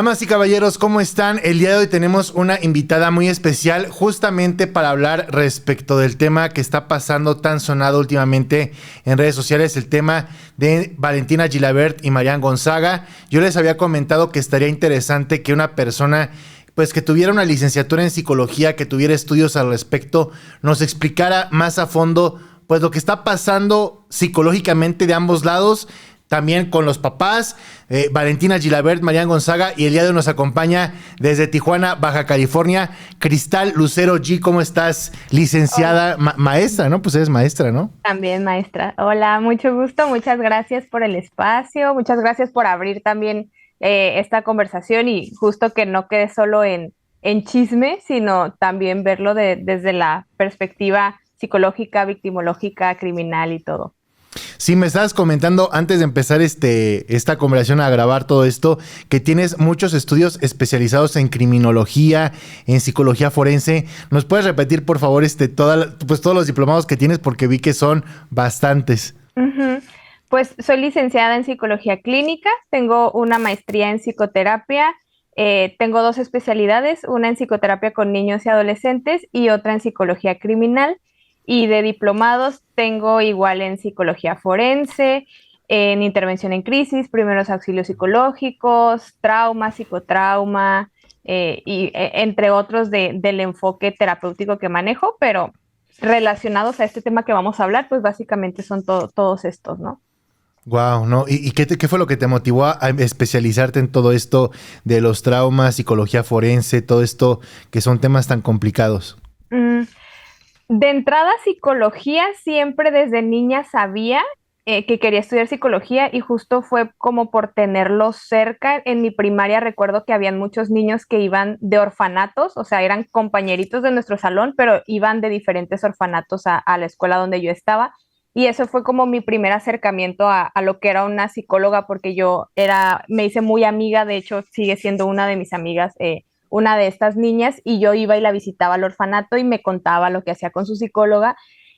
Damas y caballeros, ¿cómo están? El día de hoy tenemos una invitada muy especial justamente para hablar respecto del tema que está pasando tan sonado últimamente en redes sociales, el tema de Valentina Gilabert y Marian Gonzaga. Yo les había comentado que estaría interesante que una persona pues que tuviera una licenciatura en psicología, que tuviera estudios al respecto, nos explicara más a fondo pues lo que está pasando psicológicamente de ambos lados, también con los papás, Valentina Gilabert, Marian Gonzaga, y el día de hoy nos acompaña desde Tijuana, Baja California, Cristal Lucero G. ¿Cómo estás, licenciada, maestra, ¿no? Pues eres maestra, ¿no? También, maestra. Hola, mucho gusto, muchas gracias por el espacio, muchas gracias por abrir también esta conversación y justo que no quede solo en chisme, sino también verlo desde la perspectiva psicológica, victimológica, criminal y todo. Sí, me estabas comentando antes de empezar esta conversación a grabar todo esto, que tienes muchos estudios especializados en criminología, en psicología forense. ¿Nos puedes repetir, por favor, todos los diplomados que tienes? Porque vi que son bastantes. Ujú. Pues soy licenciada en psicología clínica, tengo una maestría en psicoterapia, tengo dos especialidades, una en psicoterapia con niños y adolescentes y otra en psicología criminal. Y de diplomados tengo igual en psicología forense, en intervención en crisis, primeros auxilios psicológicos, trauma, psicotrauma, entre otros del enfoque terapéutico que manejo, pero relacionados a este tema que vamos a hablar, pues básicamente son todos estos, ¿no? Wow, ¿no? ¿Y qué fue lo que te motivó a especializarte en todo esto de los traumas, psicología forense, todo esto que son temas tan complicados? Mm, De entrada, psicología, siempre desde niña sabía que quería estudiar psicología y justo fue como por tenerlo cerca. En mi primaria recuerdo que habían muchos niños que iban de orfanatos, o sea, eran compañeritos de nuestro salón, pero iban de diferentes orfanatos a la escuela donde yo estaba. Y eso fue como mi primer acercamiento a lo que era una psicóloga, porque me hice muy amiga, de hecho sigue siendo una de mis amigas, una de estas niñas, y yo iba y la visitaba al orfanato y me contaba lo que hacía con su psicóloga.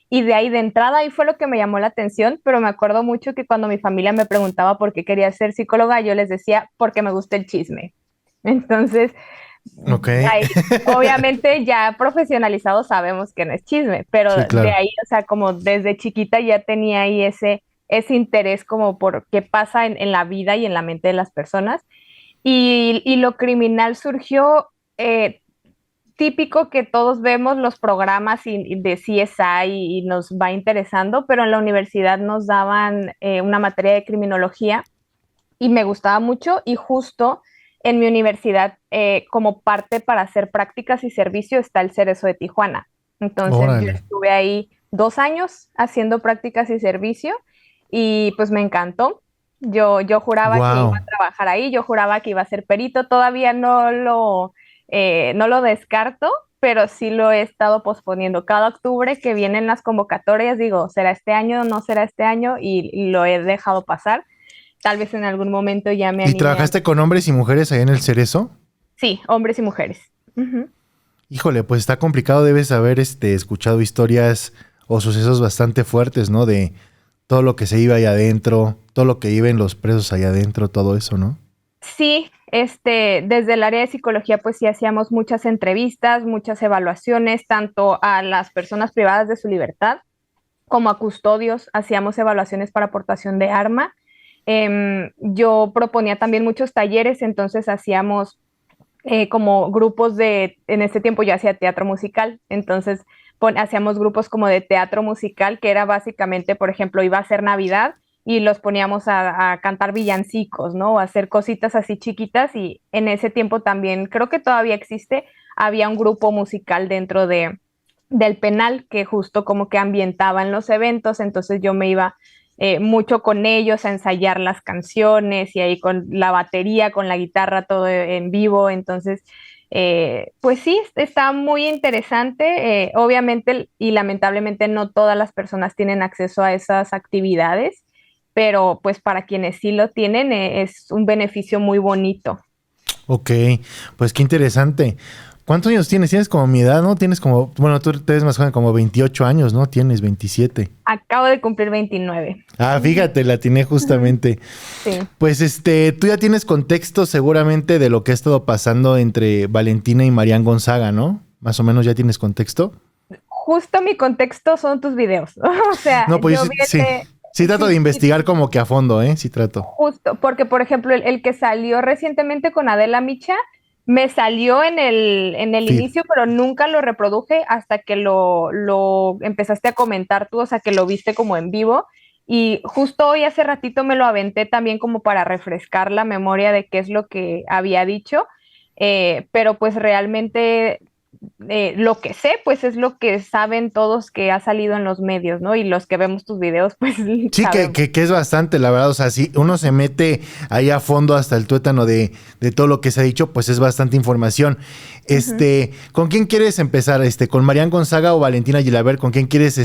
Y de ahí de entrada, ahí fue lo que me llamó la atención, pero me acuerdo mucho que cuando mi familia me preguntaba por qué quería ser psicóloga, yo les decía, porque me gusta el chisme. Entonces, Ok. ahí, obviamente ya profesionalizados sabemos que no es chisme, pero Sí, de claro. ahí, o sea, como desde chiquita ya tenía ahí ese interés como por qué pasa en la vida y en la mente de las personas. Y lo criminal surgió típico que todos vemos los programas de CSI y nos va interesando, pero en la universidad nos daban una materia de criminología y me gustaba mucho y justo en mi universidad como parte para hacer prácticas y servicio está el Cerezo de Tijuana. Entonces yo Órale. estuve ahí 2 años haciendo prácticas y servicio y pues me encantó. Yo juraba que iba a Wow. trabajar ahí, yo juraba que iba a ser perito, todavía no lo descarto, pero sí lo he estado posponiendo. Cada octubre que vienen las convocatorias, digo, ¿será este año? ¿No será este año? Y lo he dejado pasar. Tal vez en algún momento ya me ¿Y anime a... trabajaste con hombres y mujeres ahí en el Cerezo? Sí, hombres y mujeres. Ujú. Híjole, pues está complicado, debes haber escuchado historias o sucesos bastante fuertes, ¿no? De todo lo que se iba ahí adentro, todo lo que viven los presos ahí adentro, todo eso, ¿no? Sí, desde el área de psicología, pues sí hacíamos muchas entrevistas, muchas evaluaciones, tanto a las personas privadas de su libertad como a custodios, hacíamos evaluaciones para aportación de arma. Yo proponía también muchos talleres, entonces hacíamos como grupos en este tiempo yo hacía teatro musical, entonces hacíamos grupos como de teatro musical, que era básicamente, por ejemplo, iba a ser Navidad y los poníamos a cantar villancicos, ¿no? O a hacer cositas así chiquitas y en ese tiempo también, creo que todavía existe, había un grupo musical dentro del penal que justo como que ambientaba en los eventos, entonces yo me iba mucho con ellos a ensayar las canciones y ahí con la batería, con la guitarra, todo en vivo. Entonces, pues sí, está muy interesante. Obviamente y lamentablemente no todas las personas tienen acceso a esas actividades, pero pues para quienes sí lo tienen es un beneficio muy bonito. Ok, pues qué interesante. ¿Cuántos años tienes? Tienes como mi edad, ¿no? Tienes como, bueno, tú te ves más joven, como 28 años, ¿no? Tienes 27. Acabo de cumplir 29. Ah, fíjate, la atiné Ujú. justamente. Sí. Pues tú ya tienes contexto seguramente de lo que ha estado pasando entre Valentina y Marian Gonzaga, ¿no? Más o menos ya tienes contexto. Justo mi contexto son tus videos. O sea, No, pues yo yo sí. viene, Sí trato de sí, sí, investigar como que a fondo, ¿eh? Sí trato. justo, porque por ejemplo, el que salió recientemente con Adela Micha, me salió en el Feed. inicio, pero nunca lo reproduje hasta que lo empezaste a comentar tú, o sea, que lo viste como en vivo. Y justo hoy hace ratito me lo aventé también como para refrescar la memoria de qué es lo que había dicho. Pero pues realmente lo que sé, pues es lo que saben todos que ha salido en los medios, ¿no? Y los que vemos tus videos, pues Sí, sabemos. que es bastante, la verdad. O sea, si uno se mete ahí a fondo hasta el tuétano de todo lo que se ha dicho, pues es bastante información. Ujú. ¿Con quién quieres empezar? ¿Con Marian Gonzaga o Valentina Gilaber? ¿Con quién quieres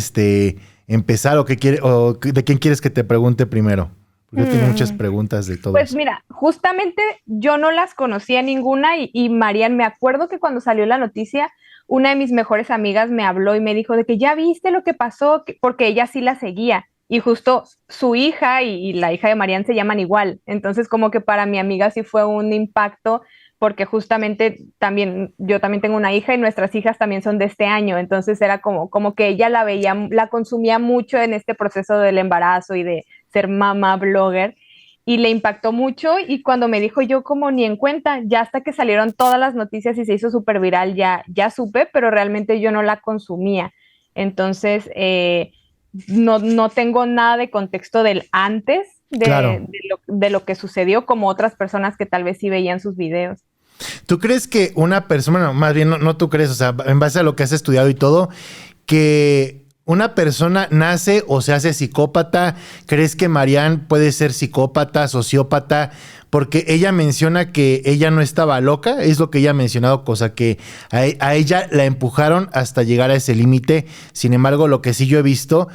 empezar o de quién quieres que te pregunte primero? Porque yo tengo muchas Mm, preguntas de Pues todos. mira, justamente yo no las conocía ninguna y Marian, me acuerdo que cuando salió la noticia, una de mis mejores amigas me habló y me dijo de que ya viste lo que pasó, porque ella sí la seguía y justo su hija y la hija de Marian se llaman igual. Entonces como que para mi amiga sí fue un impacto porque justamente también yo también tengo una hija y nuestras hijas también son de este año. Entonces era como que ella la veía, la consumía mucho en este proceso del embarazo y de ser mamá blogger y le impactó mucho y cuando me dijo yo como ni en cuenta, ya hasta que salieron todas las noticias y se hizo súper viral, ya supe, pero realmente yo no la consumía. Entonces, no tengo nada de contexto del antes Claro. de lo que sucedió, como otras personas que tal vez sí veían sus videos. ¿Tú crees que una persona, no, más bien no tú crees, o sea, en base a lo que has estudiado y todo, que una persona nace o se hace psicópata? ¿Crees que Marianne puede ser psicópata, sociópata? Porque ella menciona que ella no estaba loca, es lo que ella ha mencionado, cosa que a ella la empujaron hasta llegar a ese límite. Sin embargo, lo que sí yo he visto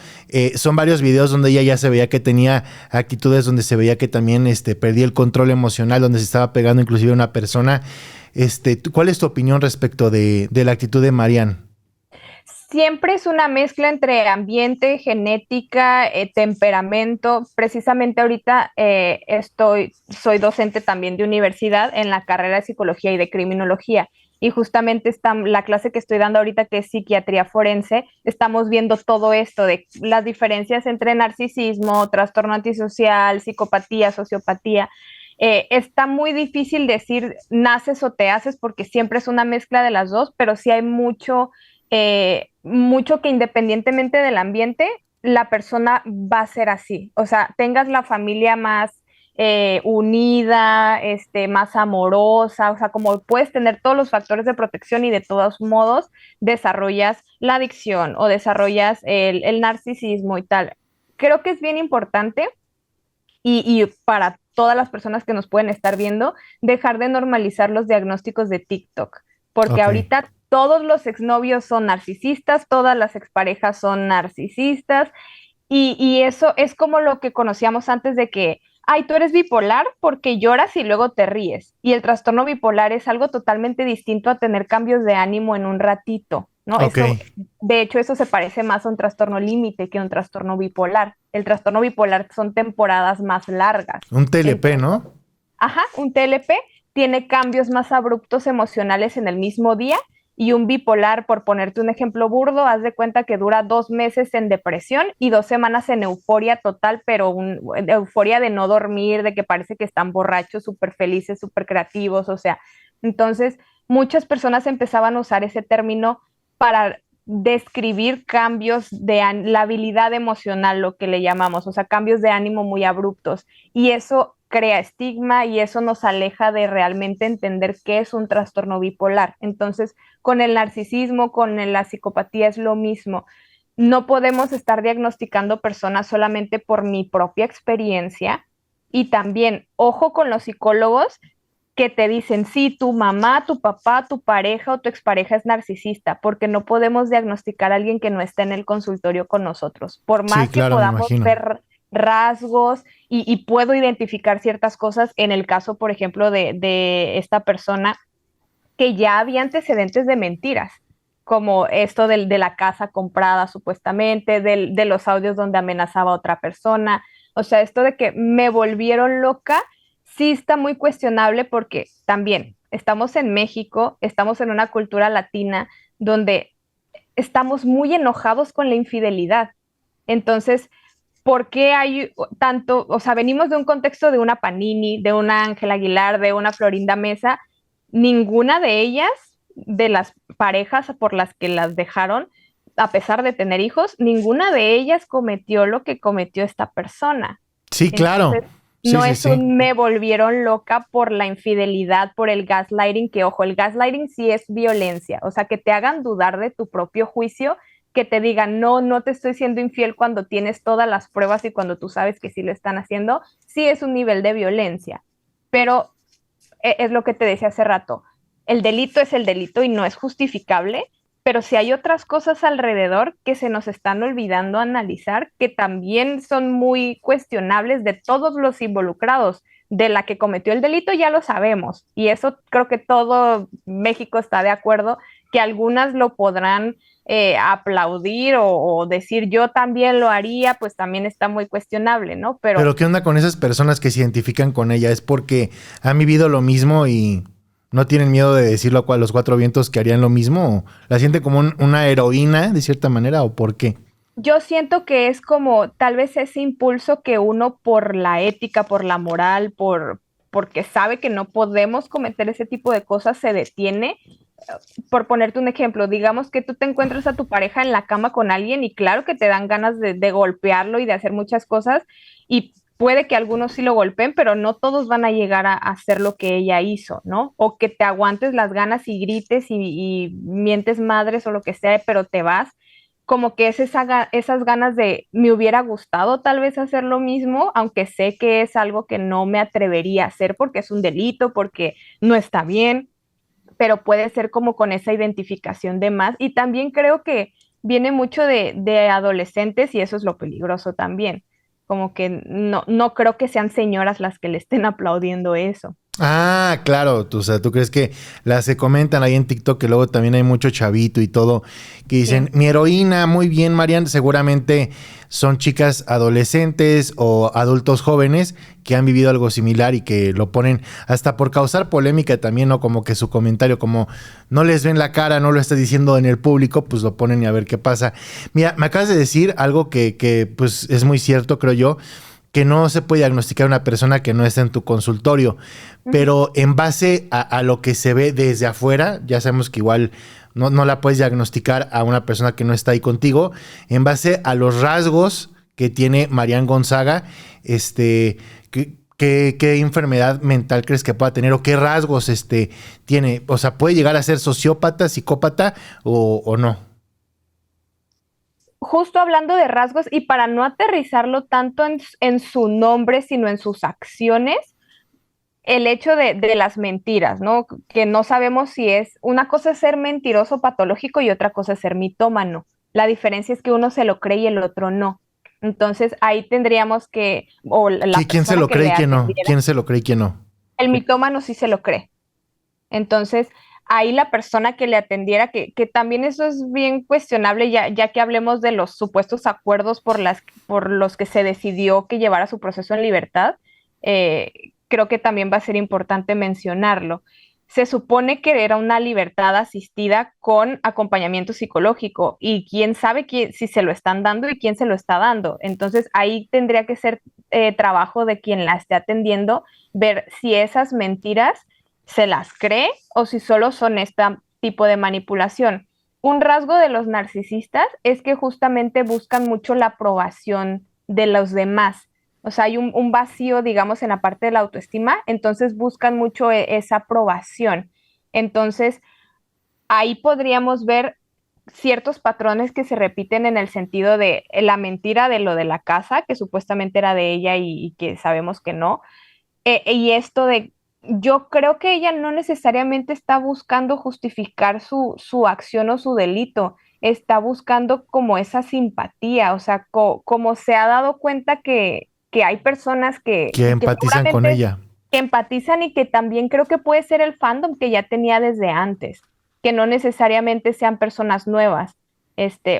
son varios videos donde ella ya se veía que tenía actitudes, donde se veía que también perdía el control emocional, donde se estaba pegando inclusive a una persona. ¿Cuál es tu opinión respecto de la actitud de Marianne? Siempre es una mezcla entre ambiente, genética, temperamento. Precisamente ahorita soy docente también de universidad en la carrera de psicología y de criminología. Y justamente la clase que estoy dando ahorita, que es psiquiatría forense, estamos viendo todo esto de las diferencias entre narcisismo, trastorno antisocial, psicopatía, sociopatía. Está muy difícil decir naces o te haces porque siempre es una mezcla de las dos, pero sí hay mucho que independientemente del ambiente, la persona va a ser así. O sea, tengas la familia más unida, más amorosa, o sea, como puedes tener todos los factores de protección y de todos modos desarrollas la adicción o desarrollas el narcisismo y tal. Creo que es bien importante y para todas las personas que nos pueden estar viendo, dejar de normalizar los diagnósticos de TikTok, porque Ok. ahorita todos los exnovios son narcisistas, todas las exparejas son narcisistas, y eso es como lo que conocíamos antes de que, ay, tú eres bipolar porque lloras y luego te ríes. Y el trastorno bipolar es algo totalmente distinto a tener cambios de ánimo en un ratito, ¿no? Ok. De hecho, eso se parece más a un trastorno límite que a un trastorno bipolar. El trastorno bipolar son temporadas más largas. Un TLP, Entonces, ¿no? ajá, un TLP tiene cambios más abruptos emocionales en el mismo día y un bipolar, por ponerte un ejemplo burdo, haz de cuenta que dura 2 meses en depresión y 2 semanas en euforia total, pero euforia de no dormir, de que parece que están borrachos, súper felices, súper creativos, o sea, entonces muchas personas empezaban a usar ese término para describir cambios de la habilidad emocional, lo que le llamamos, o sea, cambios de ánimo muy abruptos. Y eso crea estigma y eso nos aleja de realmente entender qué es un trastorno bipolar. Entonces, con el narcisismo, con la psicopatía es lo mismo. No podemos estar diagnosticando personas solamente por mi propia experiencia y también, ojo con los psicólogos que te dicen, sí, tu mamá, tu papá, tu pareja o tu expareja es narcisista, porque no podemos diagnosticar a alguien que no está en el consultorio con nosotros. Por Sí, más que claro, me podamos imagino. ver rasgos y puedo identificar ciertas cosas en el caso, por ejemplo, de esta persona que ya había antecedentes de mentiras, como esto de la casa comprada supuestamente, de los audios donde amenazaba a otra persona. O sea, esto de que me volvieron loca, sí está muy cuestionable porque también estamos en México, estamos en una cultura latina donde estamos muy enojados con la infidelidad. Entonces, ¿por qué hay tanto? O sea, venimos de un contexto de una Panini, de una Ángela Aguilar, de una Florinda Mesa. Ninguna de ellas, de las parejas por las que las dejaron, a pesar de tener hijos, ninguna de ellas cometió lo que cometió esta persona. Sí, claro. Entonces, Sí, no sí, es sí. un me volvieron loca por la infidelidad, por el gaslighting, que ojo, el gaslighting sí es violencia, o sea, que te hagan dudar de tu propio juicio, que te digan, no, no te estoy siendo infiel cuando tienes todas las pruebas y cuando tú sabes que sí lo están haciendo, sí es un nivel de violencia, pero es lo que te decía hace rato, el delito es el delito y no es justificable, pero si hay otras cosas alrededor que se nos están olvidando analizar, que también son muy cuestionables de todos los involucrados. De la que cometió el delito ya lo sabemos, y eso creo que todo México está de acuerdo, que algunas lo podrán aplaudir o decir yo también lo haría, pues también está muy cuestionable, ¿no? Pero Pero ¿qué onda con esas personas que se identifican con ella? ¿Es porque han vivido lo mismo y no tienen miedo de decirlo a los cuatro vientos que harían lo mismo? ¿O la siente como una heroína de cierta manera o por qué? yo siento que es como tal vez ese impulso que uno por la ética, por la moral, porque sabe que no podemos cometer ese tipo de cosas, se detiene. Por ponerte un ejemplo, digamos que tú te encuentras a tu pareja en la cama con alguien y claro que te dan ganas de golpearlo y de hacer muchas cosas y puede que algunos sí lo golpeen, pero no todos van a llegar a hacer lo que ella hizo, ¿no? O que te aguantes las ganas y grites y mientes madres o lo que sea, pero te vas. Como que es esas ganas de me hubiera gustado tal vez hacer lo mismo, aunque sé que es algo que no me atrevería a hacer porque es un delito, porque no está bien, pero puede ser como con esa identificación de más. Y también creo que viene mucho de adolescentes y eso es lo peligroso también. Como que no creo que sean señoras las que le estén aplaudiendo eso. Ah, claro, o sea, tú crees que las se comentan ahí en TikTok que luego también hay mucho chavito y todo que dicen, Sí. mi heroína, muy bien, Marian, seguramente son chicas adolescentes o adultos jóvenes que han vivido algo similar y que lo ponen hasta por causar polémica también, ¿no? Como que su comentario, como no les ven la cara, no lo está diciendo en el público, pues lo ponen y a ver qué pasa. Mira, me acabas de decir algo que pues es muy cierto, creo yo, que no se puede diagnosticar a una persona que no está en tu consultorio, Ujú. pero en base a lo que se ve desde afuera, ya sabemos que igual no la puedes diagnosticar a una persona que no está ahí contigo, en base a los rasgos que tiene Marian Gonzaga, ¿qué enfermedad mental crees que pueda tener o qué rasgos tiene? O sea, ¿puede llegar a ser sociópata, psicópata o no? Justo hablando de rasgos y para no aterrizarlo tanto en su nombre, sino en sus acciones, el hecho de las mentiras, ¿no? Que no sabemos si es, una cosa es ser mentiroso patológico y otra cosa es ser mitómano. La diferencia es que uno se lo cree y el otro no. Entonces ahí tendríamos que, o la ¿Quién se persona lo que cree le y quién no? atendiera, ¿Quién se lo cree y quién no? el mitómano sí se lo cree. Entonces, ahí la persona que le atendiera, que también eso es bien cuestionable, ya que hablemos de los supuestos acuerdos por los que se decidió que llevara su proceso en libertad, eh, creo que también va a ser importante mencionarlo. Se supone que era una libertad asistida con acompañamiento psicológico y quién sabe si se lo están dando y quién se lo está dando. Entonces ahí tendría que ser trabajo de quien la esté atendiendo, ver si esas mentiras se las cree o si solo son este tipo de manipulación. Un rasgo de los narcisistas es que justamente buscan mucho la aprobación de los demás. O sea, hay un vacío, digamos, en la parte de la autoestima, entonces buscan mucho esa aprobación. Entonces, ahí podríamos ver ciertos patrones que se repiten en el sentido de la mentira de lo de la casa, que supuestamente era de ella y que sabemos que no, y esto de, yo creo que ella no necesariamente está buscando justificar su acción o su delito. está buscando como esa simpatía, o sea, como se ha dado cuenta que hay personas Que que empatizan con seguramente ella. que empatizan y que también creo que puede ser el fandom que ya tenía desde antes, que no necesariamente sean personas nuevas,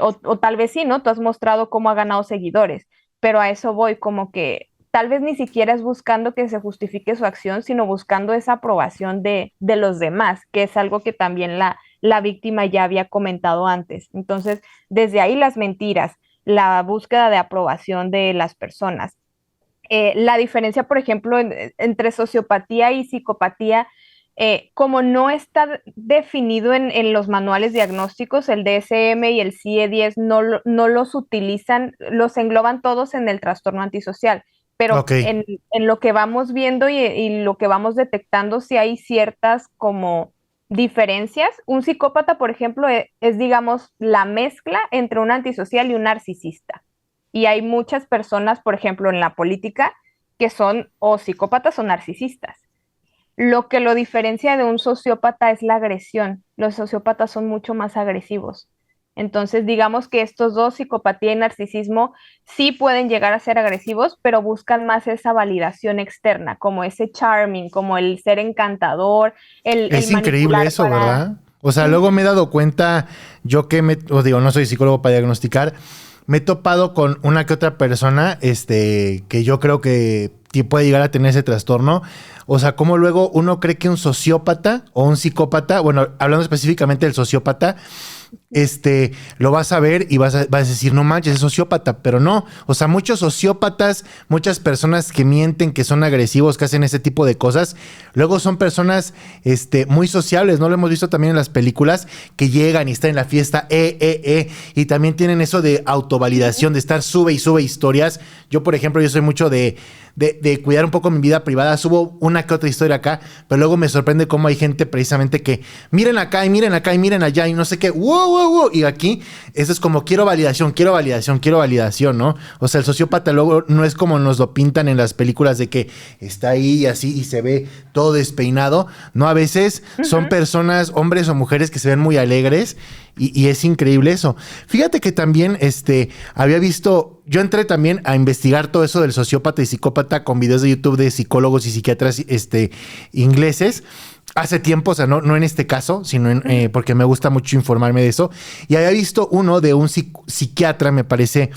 o tal vez sí, ¿no? Tú has mostrado cómo ha ganado seguidores, pero a eso voy, como que tal vez ni siquiera es buscando que se justifique su acción, sino buscando esa aprobación de los demás, que es algo que también la víctima ya había comentado antes. Entonces, desde ahí las mentiras, la búsqueda de aprobación de las personas. La diferencia, por ejemplo, entre sociopatía y psicopatía, como no está definido en los manuales diagnósticos, el DSM y el CIE-10 no los utilizan, los engloban todos en el trastorno antisocial, pero Ok. en lo que vamos viendo y lo que vamos detectando, sí hay ciertas como diferencias. Un psicópata, por ejemplo, digamos, la mezcla entre un antisocial y un narcisista. Y hay muchas personas, por ejemplo, en la política, que son o psicópatas o narcisistas. Lo que lo diferencia de un sociópata es la agresión. Los sociópatas son mucho más agresivos. Entonces, digamos que estos dos, psicopatía y narcisismo, sí pueden llegar a ser agresivos, pero buscan más esa validación externa, como ese charming, como el ser encantador, el Es increíble manipular eso, para... ¿verdad? O sea, Ujú, luego me he dado cuenta, yo que os digo, no soy psicólogo para diagnosticar, me he topado con una que otra persona, que yo creo que puede llegar a tener ese trastorno. O sea, como luego uno cree que un sociópata o un psicópata, bueno, hablando específicamente del sociópata, lo vas a ver y vas a decir, no manches, es sociópata, pero no. O sea, muchos sociópatas, muchas personas que mienten, que son agresivos, que hacen ese tipo de cosas, luego son personas muy sociables, ¿no? Lo hemos visto también en las películas, que llegan y están en la fiesta, y también tienen eso de ujú. autovalidación, de estar sube y sube historias. Yo, por ejemplo, yo soy mucho de cuidar un poco mi vida privada, subo una que otra historia acá, pero luego me sorprende cómo hay gente precisamente que miren acá y miren acá y miren allá y no sé qué, wow, wow, wow, y aquí eso es como quiero validación, quiero validación, quiero validación, ¿no? O sea, el sociópata luego no es como nos lo pintan en las películas de que está ahí y así y se ve todo despeinado, ¿no? A veces son Ujú. personas, hombres o mujeres que se ven muy alegres y es increíble eso. Fíjate que también había visto, yo entré también a investigar todo eso del sociópata y psicópata con videos de YouTube de psicólogos y psiquiatras ingleses. Hace tiempo, o sea, no en este caso, sino Ujú. porque me gusta mucho informarme de eso. Y había visto uno de un psiquiatra, me parece,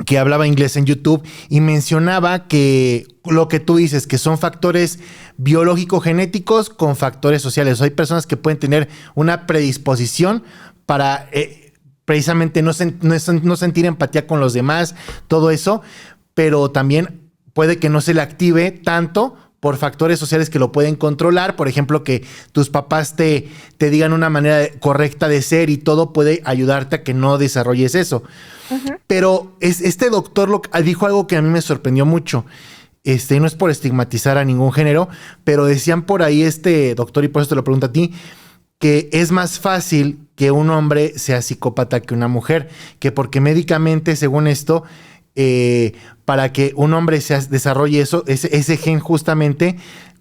que hablaba inglés en YouTube y mencionaba que lo que tú dices, que son factores biológico-genéticos con factores sociales. O sea, hay personas que pueden tener una predisposición para precisamente no sentir empatía con los demás, todo eso, pero también puede que no se le active tanto por factores sociales que lo pueden controlar. Por ejemplo, que tus papás te digan una manera correcta de ser y todo puede ayudarte a que no desarrolles eso. Ujú. Pero este doctor dijo algo que a mí me sorprendió mucho. No es por estigmatizar a ningún género, pero decían por ahí este doctor, y por eso te lo pregunto a ti, que es más fácil que un hombre sea psicópata que una mujer, que porque médicamente, según esto, para que un hombre desarrolle ese gen justamente,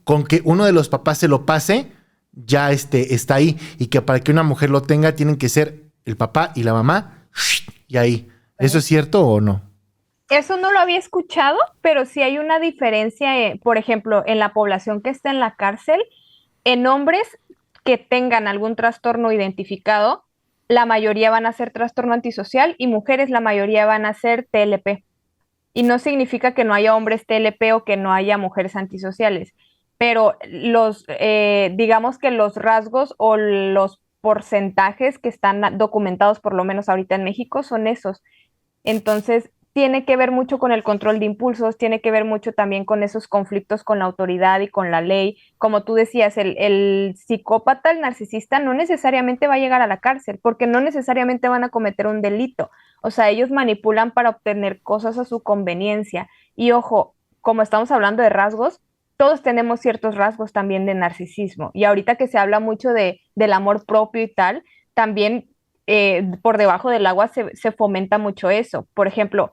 con que uno de los papás se lo pase, ya está ahí, y que para que una mujer lo tenga, tienen que ser el papá y la mamá, y ahí. ¿Eso es cierto o no? Eso no lo había escuchado, pero sí hay una diferencia, por ejemplo, en la población que está en la cárcel, en hombres que tengan algún trastorno identificado, la mayoría van a ser trastorno antisocial y mujeres la mayoría van a ser TLP. Y no significa que no haya hombres TLP o que no haya mujeres antisociales, pero digamos que los rasgos o los porcentajes que están documentados, por lo menos ahorita en México, son esos. Entonces, tiene que ver mucho con el control de impulsos, tiene que ver mucho también con esos conflictos con la autoridad y con la ley. Como tú decías, el psicópata, el narcisista, no necesariamente va a llegar a la cárcel, porque no necesariamente van a cometer un delito. O sea, ellos manipulan para obtener cosas a su conveniencia. Y ojo, como estamos hablando de rasgos, todos tenemos ciertos rasgos también de narcisismo. Y ahorita que se habla mucho del amor propio y tal, también por debajo del agua se fomenta mucho eso. Por ejemplo,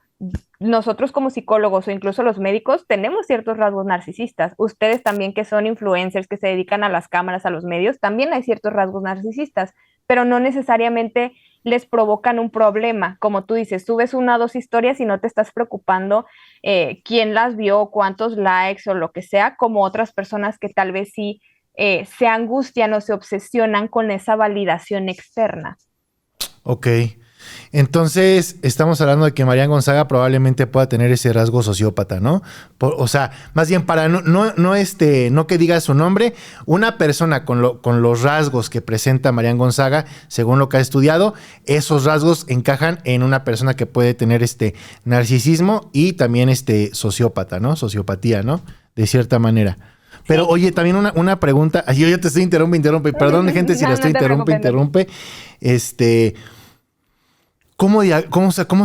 nosotros como psicólogos o incluso los médicos tenemos ciertos rasgos narcisistas. Ustedes también que son influencers, que se dedican a las cámaras, a los medios, también hay ciertos rasgos narcisistas, pero no necesariamente les provocan un problema. Como tú dices, subes una o dos historias y no te estás preocupando quién las vio, cuántos likes o lo que sea, como otras personas que tal vez sí se angustian o se obsesionan con esa validación externa. Ok. Entonces, estamos hablando de que Marian Gonzaga probablemente pueda tener ese rasgo sociópata, ¿no? O sea, más bien para no que diga su nombre, una persona con los rasgos que presenta Marian Gonzaga, según lo que ha estudiado, esos rasgos encajan en una persona que puede tener narcisismo y también sociópata, ¿no? Sociopatía, ¿no? De cierta manera. Pero Sí. oye, también una pregunta. Ay, yo te estoy interrumpe. Perdón, gente, si la No, estoy no te preocupes. interrumpe. Este, ¿Cómo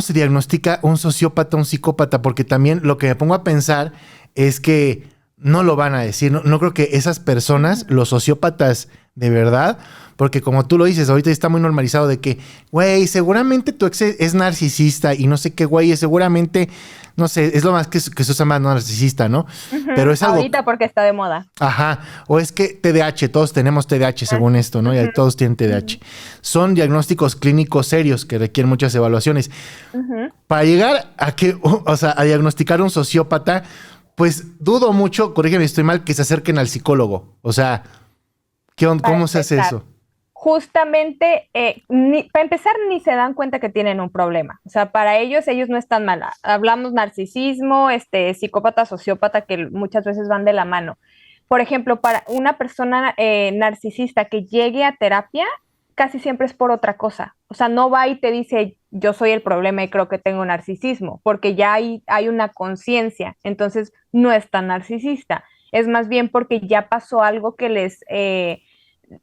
se diagnostica un sociópata, un psicópata? Porque también lo que me pongo a pensar es que no lo van a decir. No creo que esas personas, los sociópatas de verdad, porque como tú lo dices, ahorita está muy normalizado de que, güey, seguramente tu ex es narcisista y no sé qué, güey, seguramente, no sé, es lo más que se usa más narcisista, ¿no? Pero es algo. Ahorita porque está de moda. Ajá, o es que TDAH, todos tenemos TDAH Ah, según esto, ¿no? Y todos tienen TDAH. Son diagnósticos clínicos serios que requieren muchas evaluaciones. Para llegar a diagnosticar un sociópata, pues dudo mucho, corrígeme si estoy mal, que se acerquen al psicólogo. O sea, Para ¿cómo se hace empezar, eso? justamente, para empezar, ni se dan cuenta que tienen un problema. O sea, para ellos no están mal. Hablamos narcisismo, psicópata, sociópata, que muchas veces van de la mano. Por ejemplo, para una persona narcisista que llegue a terapia, casi siempre es por otra cosa. O sea, no va y te dice, yo soy el problema y creo que tengo narcisismo, porque ya hay una conciencia. Entonces, no es tan narcisista. Es más bien porque ya pasó algo que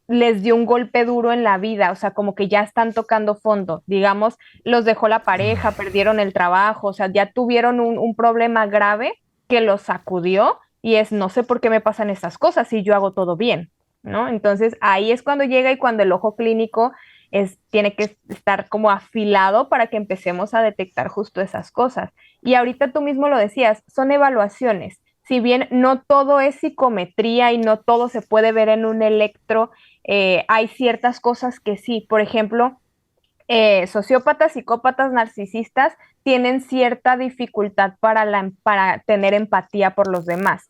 les dio un golpe duro en la vida, o sea, como que ya están tocando fondo, digamos, los dejó la pareja, perdieron el trabajo, o sea, ya tuvieron un problema grave que los sacudió y es, no sé por qué me pasan estas cosas si yo hago todo bien, ¿no? Entonces ahí es cuando llega y cuando el ojo clínico tiene que estar como afilado para que empecemos a detectar justo esas cosas. Y ahorita tú mismo lo decías, son evaluaciones. Si bien no todo es psicometría y no todo se puede ver en un electro, hay ciertas cosas que sí. Por ejemplo, sociópatas, psicópatas, narcisistas tienen cierta dificultad para tener empatía por los demás.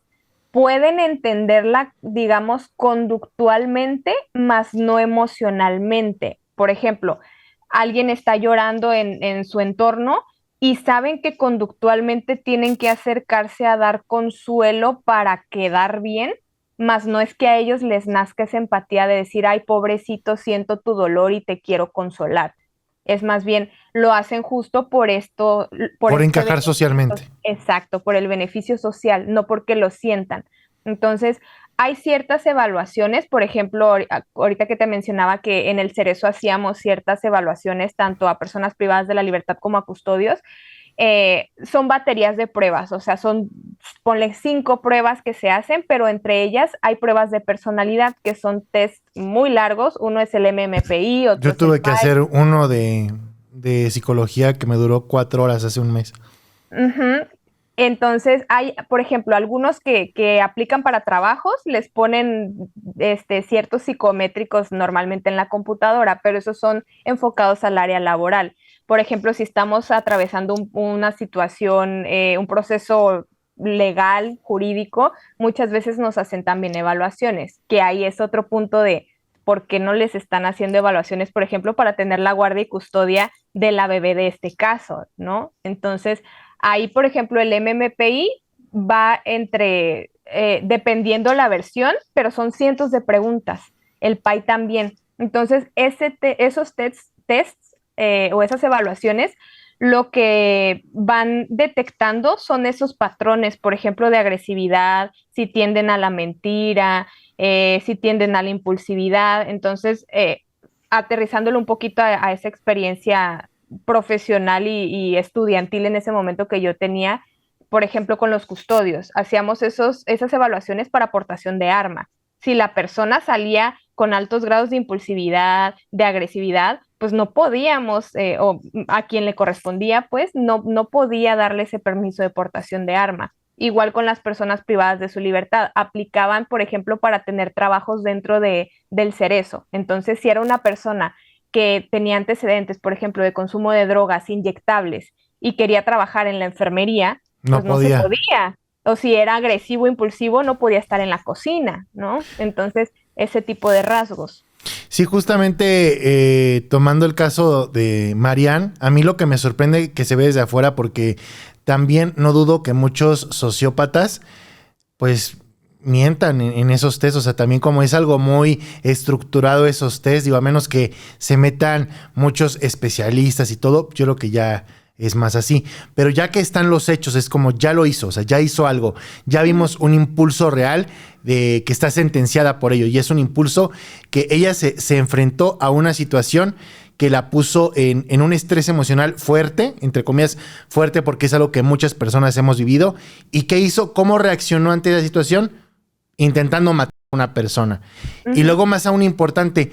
Pueden entenderla, digamos, conductualmente, más no emocionalmente. Por ejemplo, alguien está llorando en su entorno y saben que conductualmente tienen que acercarse a dar consuelo para quedar bien, más no es que a ellos les nazca esa empatía de decir, ay, pobrecito, siento tu dolor y te quiero consolar. Es más bien, lo hacen justo por esto, por Por este encajar beneficio, socialmente. exacto, por el beneficio social, no porque lo sientan. Entonces, hay ciertas evaluaciones, por ejemplo, ahorita que te mencionaba que en el Cerezo hacíamos ciertas evaluaciones tanto a personas privadas de la libertad como a custodios, son baterías de pruebas, o sea, ponle 5 pruebas que se hacen, pero entre ellas hay pruebas de personalidad que son test muy largos, uno es el MMPI, otro Yo es el tuve que PAI. hacer uno de psicología que me duró 4 horas hace un mes. Ujú. Entonces, hay, por ejemplo, algunos que aplican para trabajos, les ponen ciertos psicométricos normalmente en la computadora, pero esos son enfocados al área laboral. Por ejemplo, si estamos atravesando una situación, un proceso legal, jurídico, muchas veces nos hacen también evaluaciones, que ahí es otro punto de por qué no les están haciendo evaluaciones, por ejemplo, para tener la guardia y custodia de la bebé de este caso, ¿no? Entonces, ahí, por ejemplo, el MMPI va dependiendo la versión, pero son cientos de preguntas. El PAI también. Entonces, esos tests o esas evaluaciones, lo que van detectando son esos patrones, por ejemplo, de agresividad, si tienden a la mentira, si tienden a la impulsividad. Entonces, aterrizándolo un poquito a esa experiencia profesional y estudiantil en ese momento que yo tenía, por ejemplo, con los custodios. Hacíamos esas evaluaciones para aportación de arma. Si la persona salía con altos grados de impulsividad, de agresividad, pues no podíamos, o a quien le correspondía, pues no podía darle ese permiso de portación de arma. Igual con las personas privadas de su libertad. Aplicaban, por ejemplo, para tener trabajos dentro del Cerezo. Entonces, si era una persona que tenía antecedentes, por ejemplo, de consumo de drogas inyectables y quería trabajar en la enfermería, No pues no se podía. podía. O si era agresivo, impulsivo, no podía estar en la cocina, ¿no? Entonces, ese tipo de rasgos. Sí, justamente tomando el caso de Marianne, a mí lo que me sorprende que se ve desde afuera, porque también no dudo que muchos sociópatas pues mientan en esos test, o sea, también como es algo muy estructurado esos test, digo, a menos que se metan muchos especialistas y todo, yo creo que ya es más así, pero ya que están los hechos, es como ya lo hizo, o sea, ya hizo algo, ya vimos un impulso real de que está sentenciada por ello, y es un impulso que ella se enfrentó a una situación que la puso en un estrés emocional fuerte, entre comillas, fuerte porque es algo que muchas personas hemos vivido. ¿Y qué hizo? ¿Cómo reaccionó ante la situación? Intentando matar a una persona. Y luego, más aún importante,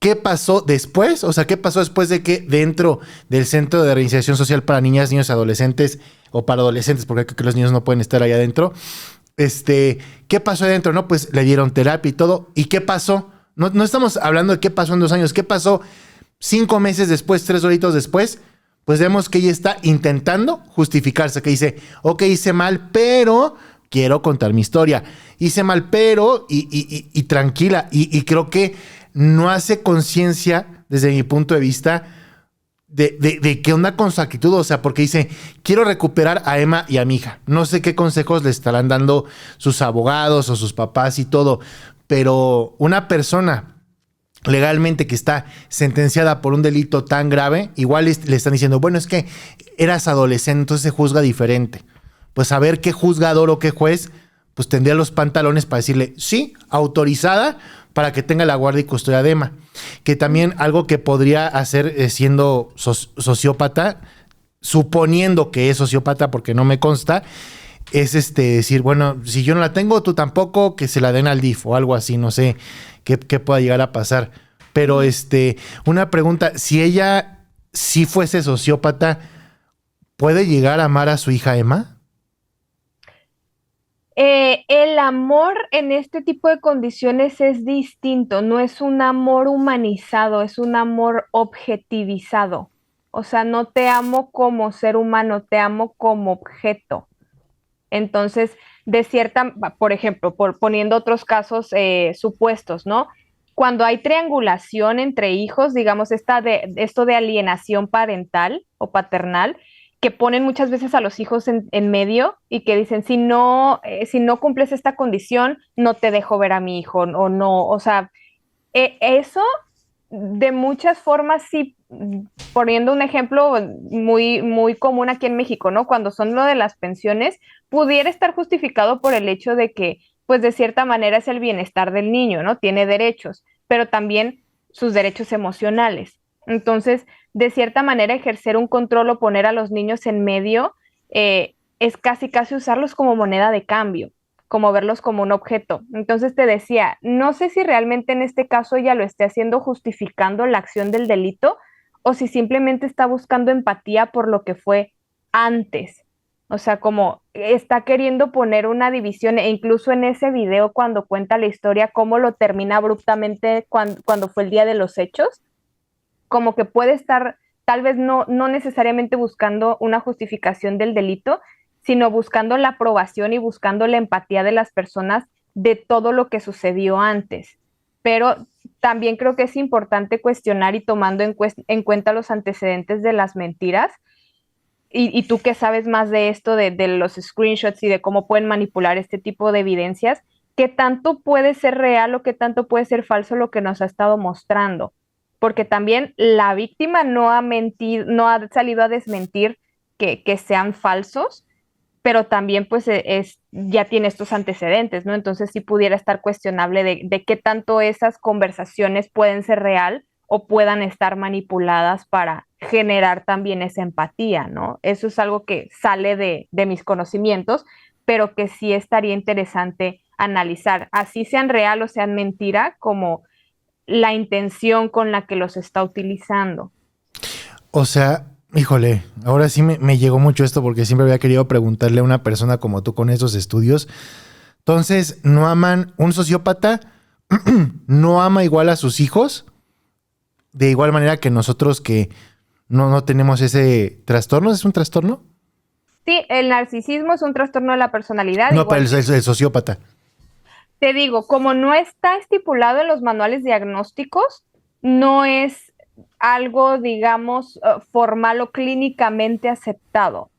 ¿qué pasó después? O sea, ¿qué pasó después de que dentro del Centro de Reinserción Social para Niñas, Niños y Adolescentes, o para adolescentes, porque creo que los niños no pueden estar ahí adentro, ¿qué pasó adentro? No, pues le dieron terapia y todo. ¿Y qué pasó? No estamos hablando de qué pasó en 2 años, ¿qué pasó 5 meses después, 3 horitos después? Pues vemos que ella está intentando justificarse, que dice, ok, hice mal, pero quiero contar mi historia. Hice mal, pero, y tranquila, y creo que no hace conciencia, desde mi punto de vista, de qué onda con su actitud, o sea, porque dice, quiero recuperar a Emma y a mi hija. No sé qué consejos le estarán dando sus abogados o sus papás y todo, pero una persona legalmente que está sentenciada por un delito tan grave, igual le están diciendo, bueno, es que eras adolescente, entonces se juzga diferente. Pues a ver qué juzgador o qué juez pues tendría los pantalones para decirle, sí, autorizada para que tenga la guardia y custodia de Emma. Que también algo que podría hacer siendo sociópata, suponiendo que es sociópata porque no me consta, es decir, bueno, si yo no la tengo, tú tampoco, que se la den al DIF o algo así, no sé qué pueda llegar a pasar. Pero una pregunta, si ella sí fuese sociópata, ¿puede llegar a amar a su hija Emma? El amor en este tipo de condiciones es distinto, no es un amor humanizado, es un amor objetivizado. O sea, no te amo como ser humano, te amo como objeto. Entonces, por ejemplo, poniendo otros casos supuestos, ¿no? Cuando hay triangulación entre hijos, digamos, esto de alienación parental o paternal, que ponen muchas veces a los hijos en medio y que dicen, si no cumples esta condición, no te dejo ver a mi hijo o no, o sea, eso de muchas formas sí, poniendo un ejemplo muy, muy común aquí en México, ¿no? Cuando son lo de las pensiones, pudiera estar justificado por el hecho de que, pues de cierta manera es el bienestar del niño, ¿no? Tiene derechos, pero también sus derechos emocionales. Entonces, de cierta manera, ejercer un control o poner a los niños en medio es casi, casi usarlos como moneda de cambio, como verlos como un objeto. Entonces te decía, no sé si realmente en este caso ella lo esté haciendo justificando la acción del delito o si simplemente está buscando empatía por lo que fue antes. O sea, como está queriendo poner una división e incluso en ese video cuando cuenta la historia, cómo lo termina abruptamente cuando fue el día de los hechos, como que puede estar tal vez no necesariamente buscando una justificación del delito, sino buscando la aprobación y buscando la empatía de las personas de todo lo que sucedió antes. Pero también creo que es importante cuestionar y tomando en cuenta los antecedentes de las mentiras. Y tú que sabes más de esto, de los screenshots y de cómo pueden manipular este tipo de evidencias, ¿qué tanto puede ser real o qué tanto puede ser falso lo que nos ha estado mostrando? Porque también la víctima no ha mentido, no ha salido a desmentir que sean falsos, pero también pues ya tiene estos antecedentes, ¿no? Entonces sí pudiera estar cuestionable de qué tanto esas conversaciones pueden ser real o puedan estar manipuladas para generar también esa empatía, ¿no? Eso es algo que sale de mis conocimientos, pero que sí estaría interesante analizar, así sean real o sean mentira, como la intención con la que los está utilizando. O sea, híjole, ahora sí me llegó mucho esto porque siempre había querido preguntarle a una persona como tú con esos estudios. Entonces, ¿no aman un sociópata? ¿No ama igual a sus hijos? de igual manera que nosotros que no tenemos ese trastorno. ¿Es un trastorno? Sí, el narcisismo es un trastorno de la personalidad. No, pero el sociópata. Te digo, como no está estipulado en los manuales diagnósticos, no es algo, digamos, formal o clínicamente aceptado.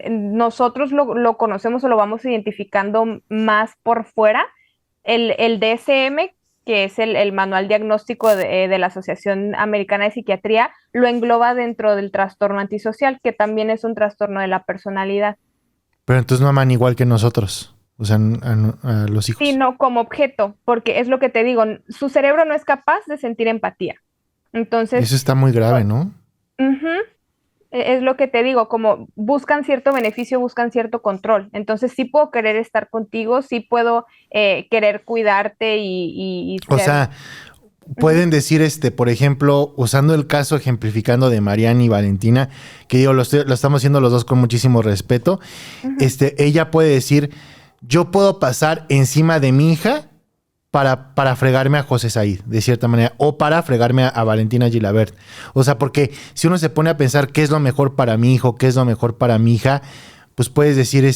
Nosotros lo conocemos o lo vamos identificando más por fuera. El DSM, que es el manual diagnóstico de la Asociación Americana de Psiquiatría, lo engloba dentro del trastorno antisocial, que también es un trastorno de la personalidad. Pero entonces no aman igual que nosotros. O sea, a los hijos. Sí, no como objeto, porque es lo que te digo, su cerebro no es capaz de sentir empatía. Entonces, eso está muy grave, ¿no? Es lo que te digo, como buscan cierto beneficio, buscan cierto control. Entonces, sí puedo querer estar contigo, sí puedo querer cuidarte y O sea, pueden decir, por ejemplo, usando el caso ejemplificando de Mariana y Valentina, que digo, lo estamos haciendo los dos con muchísimo respeto, ella puede decir, yo puedo pasar encima de mi hija para fregarme a José Said, de cierta manera, o para fregarme a Valentina Gilabert. O sea, porque si uno se pone a pensar qué es lo mejor para mi hijo, qué es lo mejor para mi hija, pues puedes decir,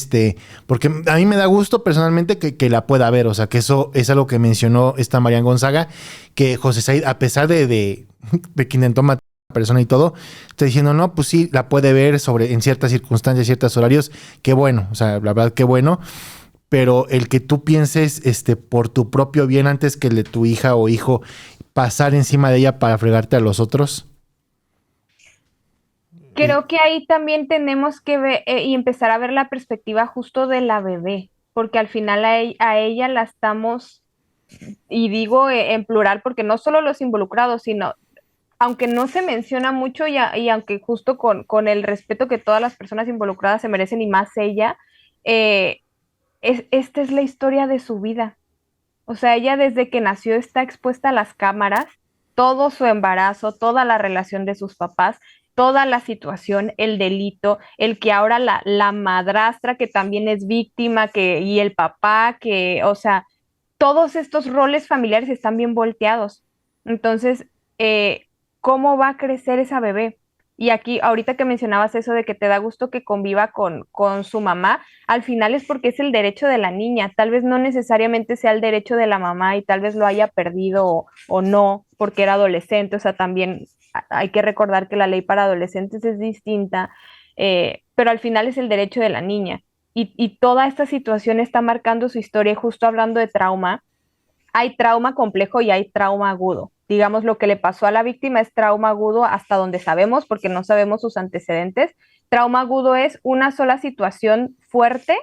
porque a mí me da gusto personalmente que la pueda ver. O sea, que eso es algo que mencionó esta Mariana Gonzaga, que José Said, a pesar de que intentó matar a la persona y todo, está diciendo, no, pues sí, la puede ver en ciertas circunstancias, ciertos horarios. Qué bueno, o sea, la verdad, qué bueno. Pero el que tú pienses por tu propio bien antes que el de tu hija o hijo, pasar encima de ella para fregarte a los otros. Creo que ahí también tenemos que ver y empezar a ver la perspectiva justo de la bebé, porque al final a ella la estamos, y digo en plural, porque no solo los involucrados, sino, aunque no se menciona mucho y aunque justo con el respeto que todas las personas involucradas se merecen y más ella, esta es la historia de su vida. O sea, ella desde que nació está expuesta a las cámaras, todo su embarazo, toda la relación de sus papás, toda la situación, el delito, el que ahora la madrastra que también es víctima, y el papá, o sea, todos estos roles familiares están bien volteados. Entonces, ¿cómo va a crecer esa bebé? Y aquí, ahorita que mencionabas eso de que te da gusto que conviva con su mamá, al final es porque es el derecho de la niña, tal vez no necesariamente sea el derecho de la mamá y tal vez lo haya perdido o no, porque era adolescente, o sea, también hay que recordar que la ley para adolescentes es distinta, pero al final es el derecho de la niña. Y toda esta situación está marcando su historia, y justo hablando de trauma, hay trauma complejo y hay trauma agudo. Digamos, lo que le pasó a la víctima es trauma agudo hasta donde sabemos, porque no sabemos sus antecedentes. Trauma agudo es una sola situación fuerte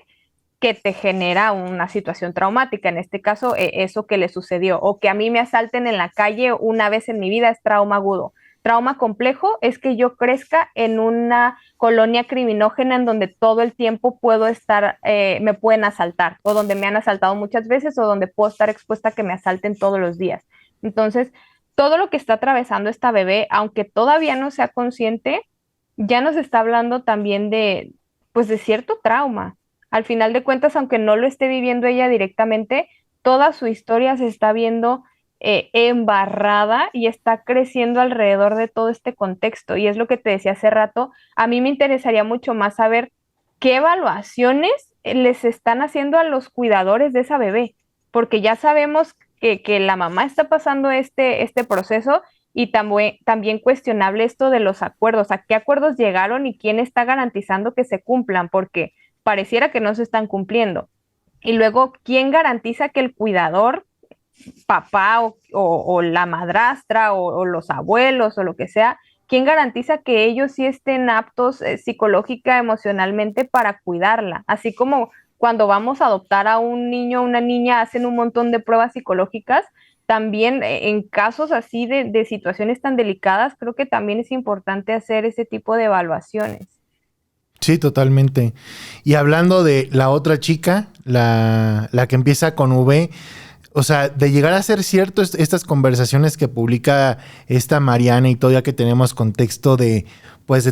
que te genera una situación traumática. En este caso, eso que le sucedió, o que a mí me asalten en la calle una vez en mi vida, es trauma agudo. Trauma complejo es que yo crezca en una colonia criminógena en donde todo el tiempo puedo estar, me pueden asaltar, o donde me han asaltado muchas veces, o donde puedo estar expuesta a que me asalten todos los días. Entonces, todo lo que está atravesando esta bebé, aunque todavía no sea consciente, ya nos está hablando también pues de cierto trauma. Al final de cuentas, aunque no lo esté viviendo ella directamente, toda su historia se está viendo embarrada y está creciendo alrededor de todo este contexto. Y es lo que te decía hace rato, a mí me interesaría mucho más saber qué evaluaciones les están haciendo a los cuidadores de esa bebé, porque ya sabemos que la mamá está pasando este proceso, y también cuestionable esto de los acuerdos, a qué acuerdos llegaron y quién está garantizando que se cumplan, porque pareciera que no se están cumpliendo. Y luego, ¿quién garantiza que el cuidador, papá o la madrastra o los abuelos o lo que sea, quién garantiza que ellos sí estén aptos psicológica, emocionalmente para cuidarla? Así como cuando vamos a adoptar a un niño o una niña, hacen un montón de pruebas psicológicas, también en casos así de situaciones tan delicadas, creo que también es importante hacer ese tipo de evaluaciones. Sí, totalmente. Y hablando de la otra chica, la que empieza con V, o sea, de llegar a ser cierto estas conversaciones que publica esta Mariana y todo, ya que tenemos contexto de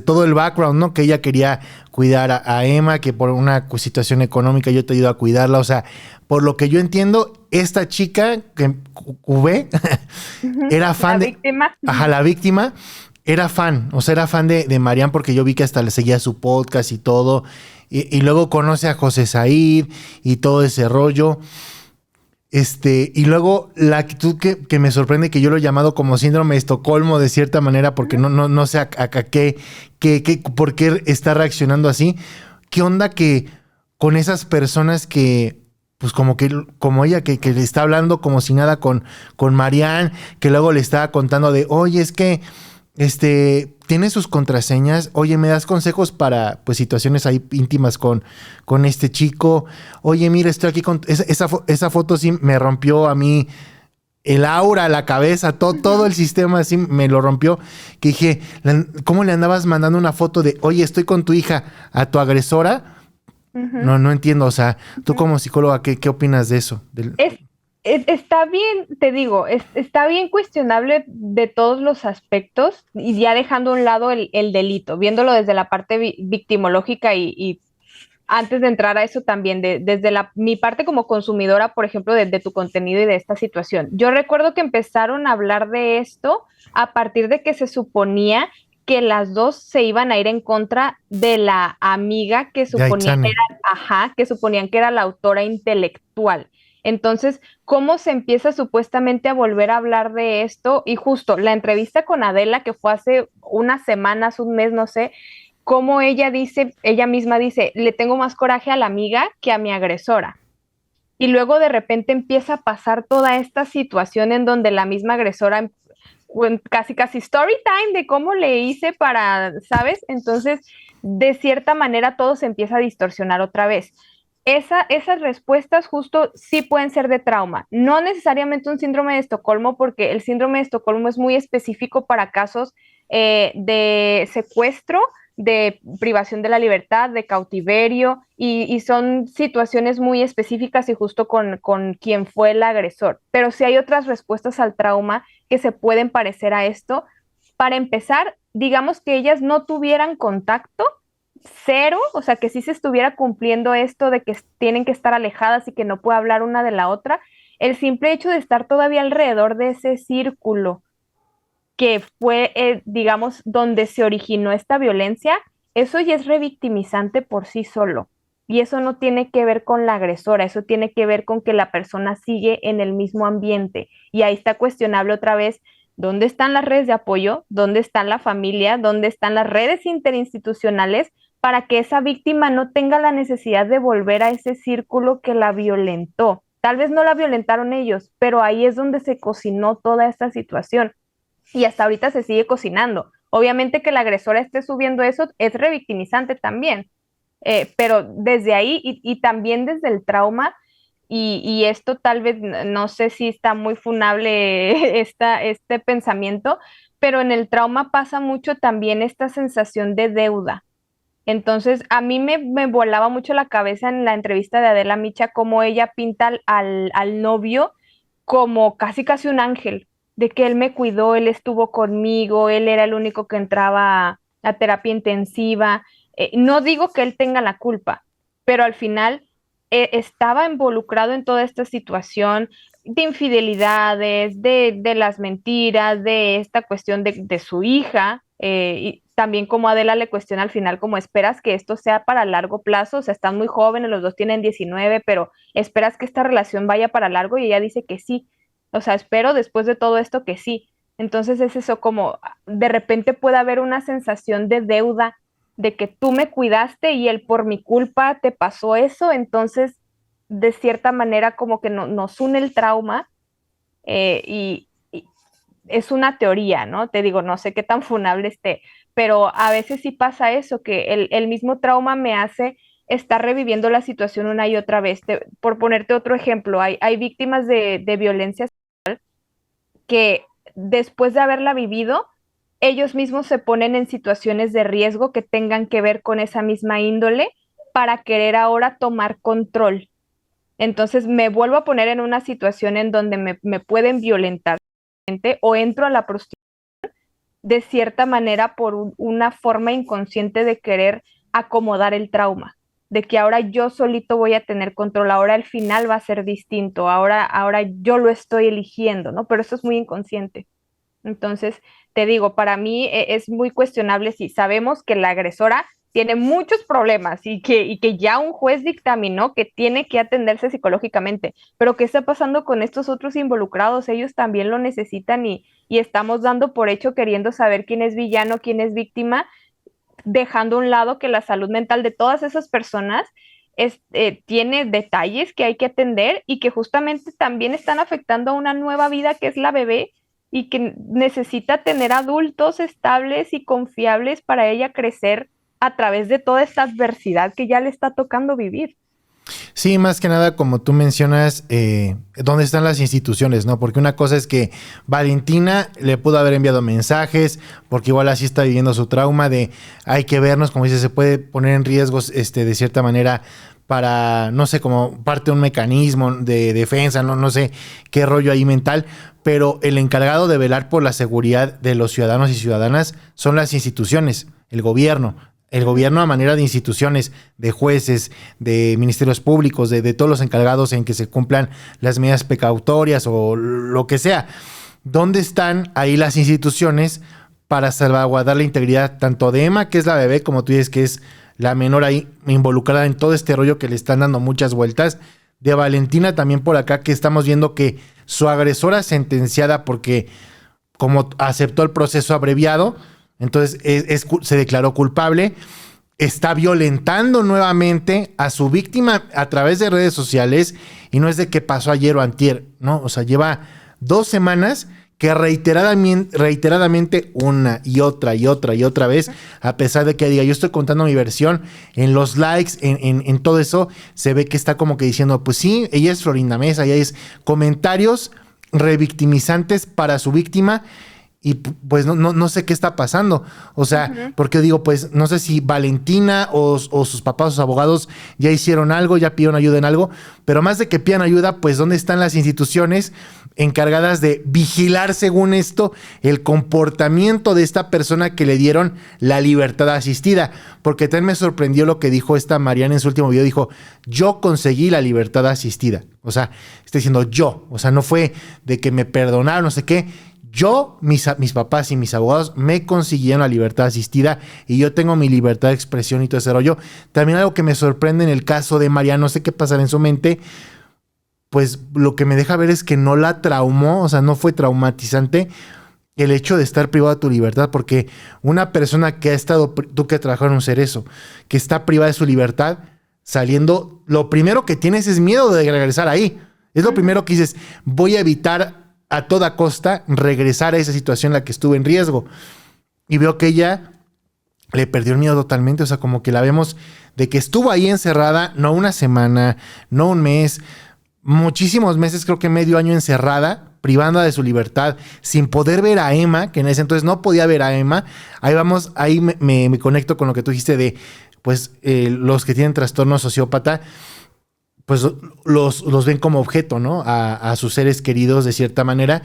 todo el background, ¿no? Que ella quería cuidar a Emma, que por una situación económica yo te ayudo a cuidarla. O sea, por lo que yo entiendo, esta chica, que V, era fan La víctima. Ajá, la víctima, era fan, o sea, era fan de Marian porque yo vi que hasta le seguía su podcast y todo, y luego conoce a José Said y todo ese rollo. Y luego la actitud que me sorprende, que yo lo he llamado como síndrome de Estocolmo de cierta manera, porque no sé por qué está reaccionando así. ¿Qué onda que con esas personas que, pues como ella, que le está hablando como si nada con Marianne, que luego le estaba contando de, oye, es que tiene sus contraseñas, oye, me das consejos para pues situaciones ahí íntimas con este chico, oye, mira, estoy aquí con esa foto, sí me rompió a mí el aura, la cabeza, todo el sistema así me lo rompió, que dije, ¿cómo le andabas mandando una foto de, oye, estoy con tu hija, a tu agresora? No entiendo, o sea, tú como psicóloga, ¿qué opinas de eso? Está bien, te digo, está bien cuestionable de todos los aspectos y ya dejando a un lado el delito, viéndolo desde la parte victimológica y antes de entrar a eso también, desde mi parte como consumidora, por ejemplo, de tu contenido y de esta situación. Yo recuerdo que empezaron a hablar de esto a partir de que se suponía que las dos se iban a ir en contra de la amiga que suponían que que suponían que era la autora intelectual. Entonces, ¿cómo se empieza supuestamente a volver a hablar de esto? Y justo la entrevista con Adela, que fue hace unas semanas, un mes, no sé, cómo ella misma dice, le tengo más coraje a la amiga que a mi agresora. Y luego de repente empieza a pasar toda esta situación en donde la misma agresora, casi story time de cómo le hice para, ¿sabes? Entonces, de cierta manera todo se empieza a distorsionar otra vez. Esas respuestas justo sí pueden ser de trauma, no necesariamente un síndrome de Estocolmo, porque el síndrome de Estocolmo es muy específico para casos de secuestro, de privación de la libertad, de cautiverio, y son situaciones muy específicas y justo con quien fue el agresor. Pero sí hay otras respuestas al trauma que se pueden parecer a esto. Para empezar, digamos que ellas no tuvieran contacto, cero, o sea, que sí se estuviera cumpliendo esto de que tienen que estar alejadas y que no puede hablar una de la otra, el simple hecho de estar todavía alrededor de ese círculo que fue, digamos, donde se originó esta violencia, eso ya es revictimizante por sí solo. Y eso no tiene que ver con la agresora, eso tiene que ver con que la persona sigue en el mismo ambiente. Y ahí está cuestionable otra vez, ¿dónde están las redes de apoyo? ¿Dónde está la familia? ¿Dónde están las redes interinstitucionales para que esa víctima no tenga la necesidad de volver a ese círculo que la violentó? Tal vez no la violentaron ellos, pero ahí es donde se cocinó toda esta situación y hasta ahorita se sigue cocinando. Obviamente que la agresora esté subiendo eso es revictimizante también, pero desde ahí y también desde el trauma, y esto tal vez, no sé si está muy funable este pensamiento, pero en el trauma pasa mucho también esta sensación de deuda. Entonces, a mí me volaba mucho la cabeza en la entrevista de Adela Micha, cómo ella pinta al novio como casi un ángel, de que él me cuidó, él estuvo conmigo, él era el único que entraba a terapia intensiva. No digo que él tenga la culpa, pero al final estaba involucrado en toda esta situación de infidelidades, de las mentiras, de esta cuestión de su hija. Y también como Adela le cuestiona al final, como esperas que esto sea para largo plazo, o sea, están muy jóvenes, los dos tienen 19, pero esperas que esta relación vaya para largo, y ella dice que sí. O sea, espero después de todo esto que sí. Entonces es eso, como de repente puede haber una sensación de deuda, de que tú me cuidaste y él por mi culpa te pasó eso. Entonces de cierta manera como que nos une el trauma, y es una teoría, ¿no? Te digo, no sé qué tan funable esté, pero a veces sí pasa eso, que el mismo trauma me hace estar reviviendo la situación una y otra vez. Por ponerte otro ejemplo, hay víctimas de violencia que después de haberla vivido, ellos mismos se ponen en situaciones de riesgo que tengan que ver con esa misma índole para querer ahora tomar control. Entonces me vuelvo a poner en una situación en donde me pueden violentar o entro a la prostitución de cierta manera por una forma inconsciente de querer acomodar el trauma, de que ahora yo solito voy a tener control, ahora el final va a ser distinto, ahora yo lo estoy eligiendo, ¿no? Pero eso es muy inconsciente. Entonces, te digo, para mí es muy cuestionable si sabemos que la agresora tiene muchos problemas y que ya un juez dictaminó que tiene que atenderse psicológicamente, pero ¿qué está pasando con estos otros involucrados? Ellos también lo necesitan y estamos dando por hecho queriendo saber quién es villano, quién es víctima, dejando a un lado que la salud mental de todas esas personas tiene detalles que hay que atender y que justamente también están afectando a una nueva vida que es la bebé y que necesita tener adultos estables y confiables para ella crecer a través de toda esta adversidad que ya le está tocando vivir. Sí, más que nada, como tú mencionas, ¿dónde están las instituciones, no? Porque una cosa es que Valentina le pudo haber enviado mensajes, porque igual así está viviendo su trauma de hay que vernos, como dice, se puede poner en riesgos, de cierta manera, para, no sé, como parte de un mecanismo de defensa, no sé qué rollo ahí mental, pero el encargado de velar por la seguridad de los ciudadanos y ciudadanas son las instituciones, el gobierno. El gobierno a manera de instituciones, de jueces, de ministerios públicos, de todos los encargados en que se cumplan las medidas precautorias o lo que sea. ¿Dónde están ahí las instituciones para salvaguardar la integridad tanto de Emma, que es la bebé, como tú dices, que es la menor ahí involucrada en todo este rollo que le están dando muchas vueltas, de Valentina también por acá, que estamos viendo que su agresora sentenciada porque como aceptó el proceso abreviado, entonces se declaró culpable, está violentando nuevamente a su víctima a través de redes sociales y no es de que pasó ayer o antier, ¿no? O sea, lleva 2 semanas que reiteradamente una y otra vez, a pesar de que diga, yo estoy contando mi versión, en los likes, en todo eso, se ve que está como que diciendo, pues sí, ella es Florinda Mesa, ella es comentarios revictimizantes para su víctima. Y pues no sé qué está pasando. O sea, porque digo, pues no sé si Valentina o sus papás, sus abogados ya hicieron algo, ya pidieron ayuda en algo, pero más de que pidan ayuda, pues ¿dónde están las instituciones encargadas de vigilar, según esto, el comportamiento de esta persona que le dieron la libertad asistida? Porque también me sorprendió lo que dijo esta Mariana en su último video, dijo, yo conseguí la libertad asistida. O sea, está diciendo yo, o sea, no fue de que me perdonaron, no sé qué. Yo, mis papás y mis abogados me consiguieron la libertad asistida y yo tengo mi libertad de expresión y todo ese rollo. También algo que me sorprende en el caso de María, no sé qué pasará en su mente, pues lo que me deja ver es que no la traumó, o sea, no fue traumatizante el hecho de estar privado de tu libertad, porque una persona que ha estado, tú que has trabajado en un cerezo, que está privada de su libertad, saliendo, lo primero que tienes es miedo de regresar ahí. Es lo primero que dices, voy a evitar a toda costa regresar a esa situación en la que estuve en riesgo. Y veo que ella le perdió el miedo totalmente, o sea, como que la vemos de que estuvo ahí encerrada, no una semana, no un mes, muchísimos meses, creo que medio año encerrada, privándola de su libertad, sin poder ver a Emma, que en ese entonces no podía ver a Emma. Ahí vamos, ahí me conecto con lo que tú dijiste de, pues, los que tienen trastorno sociópata, pues los ven como objeto, ¿no? A sus seres queridos de cierta manera.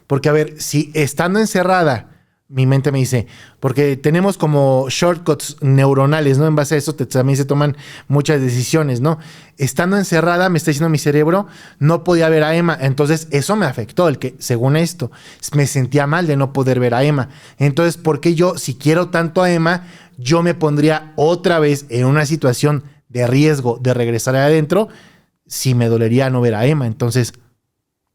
Porque, a ver, si estando encerrada, mi mente me dice, porque tenemos como shortcuts neuronales, ¿no? En base a eso también se toman muchas decisiones, ¿no? Estando encerrada, me está diciendo mi cerebro, no podía ver a Emma. Entonces, eso me afectó, el que, según esto, me sentía mal de no poder ver a Emma. Entonces, ¿por qué yo, si quiero tanto a Emma, yo me pondría otra vez en una situación de riesgo de regresar adentro si me dolería no ver a Emma? Entonces,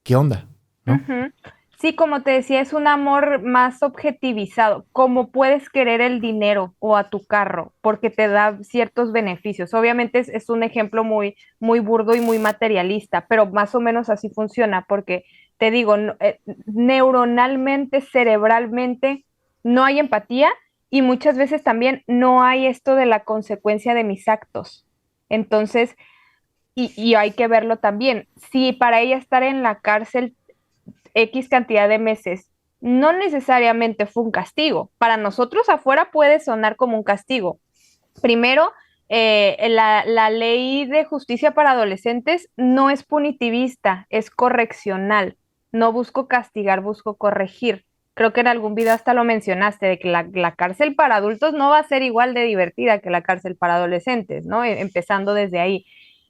¿qué onda? ¿No? Uh-huh. Sí, como te decía, es un amor más objetivizado, como puedes querer el dinero o a tu carro, porque te da ciertos beneficios. Obviamente es un ejemplo muy, muy burdo y muy materialista, pero más o menos así funciona, porque te digo, neuronalmente, cerebralmente, no hay empatía y muchas veces también no hay esto de la consecuencia de mis actos. Entonces, y hay que verlo también. Si para ella estar en la cárcel X cantidad de meses no necesariamente fue un castigo. Para nosotros afuera puede sonar como un castigo. Primero, la ley de justicia para adolescentes no es punitivista, es correccional. No busco castigar, busco corregir. Creo que en algún video hasta lo mencionaste, de que la cárcel para adultos no va a ser igual de divertida que la cárcel para adolescentes, ¿no? Empezando desde ahí.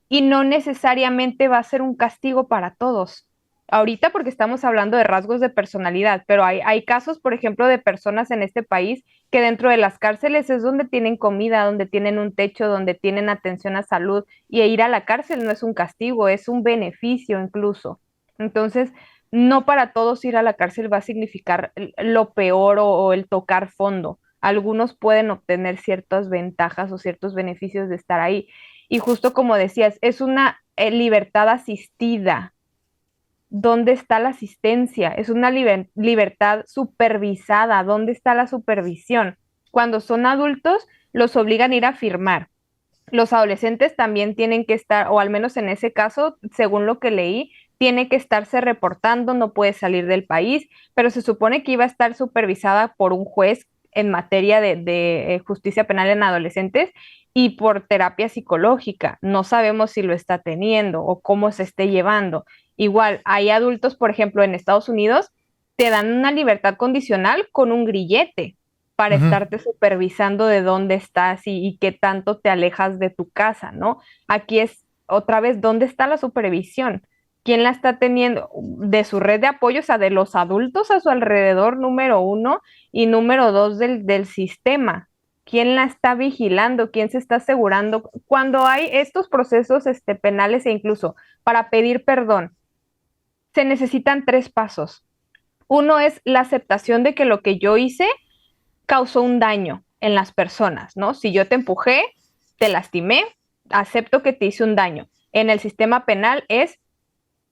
Y no necesariamente va a ser un castigo para todos. Ahorita porque estamos hablando de rasgos de personalidad, pero hay casos, por ejemplo, de personas en este país que dentro de las cárceles es donde tienen comida, donde tienen un techo, donde tienen atención a salud, y ir a la cárcel no es un castigo, es un beneficio incluso. Entonces, no para todos ir a la cárcel va a significar lo peor o el tocar fondo. Algunos pueden obtener ciertas ventajas o ciertos beneficios de estar ahí. Y justo como decías, es una libertad asistida. ¿Dónde está la asistencia? Es una libertad supervisada. ¿Dónde está la supervisión? Cuando son adultos, los obligan a ir a firmar. Los adolescentes también tienen que estar, o al menos en ese caso, según lo que leí, tiene que estarse reportando, no puede salir del país, pero se supone que iba a estar supervisada por un juez en materia de justicia penal en adolescentes y por terapia psicológica. No sabemos si lo está teniendo o cómo se esté llevando. Igual, hay adultos, por ejemplo, en Estados Unidos, te dan una libertad condicional con un grillete para Ujú. estarte supervisando de dónde estás y qué tanto te alejas de tu casa, ¿no? Aquí es otra vez, ¿dónde está la supervisión? ¿Quién la está teniendo? De su red de apoyo, o sea, de los adultos a su alrededor, número uno, y número dos, del sistema. ¿Quién la está vigilando? ¿Quién se está asegurando? Cuando hay estos procesos penales e incluso para pedir perdón, se necesitan tres pasos. Uno es la aceptación de que lo que yo hice causó un daño en las personas, ¿no? Si yo te empujé, te lastimé, acepto que te hice un daño. En el sistema penal es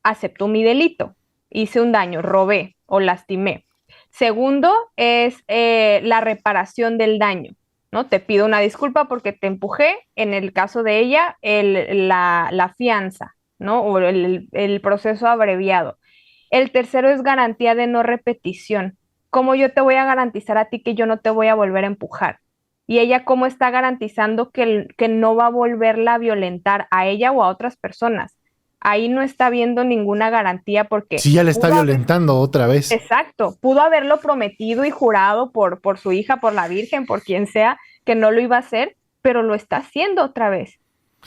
acepto mi delito, hice un daño, robé o lastimé. Segundo es la reparación del daño, ¿no? Te pido una disculpa porque te empujé, en el caso de ella, la fianza, ¿no? O el proceso abreviado. El tercero es garantía de no repetición. ¿Cómo yo te voy a garantizar a ti que yo no te voy a volver a empujar? Y ella, ¿cómo está garantizando que no va a volverla a violentar a ella o a otras personas? Ahí no está viendo ninguna garantía porque Sí, ya le está pudo haber, violentando otra vez. exacto, pudo haberlo prometido y jurado por su hija, por la Virgen, por quien sea, que no lo iba a hacer, pero lo está haciendo otra vez.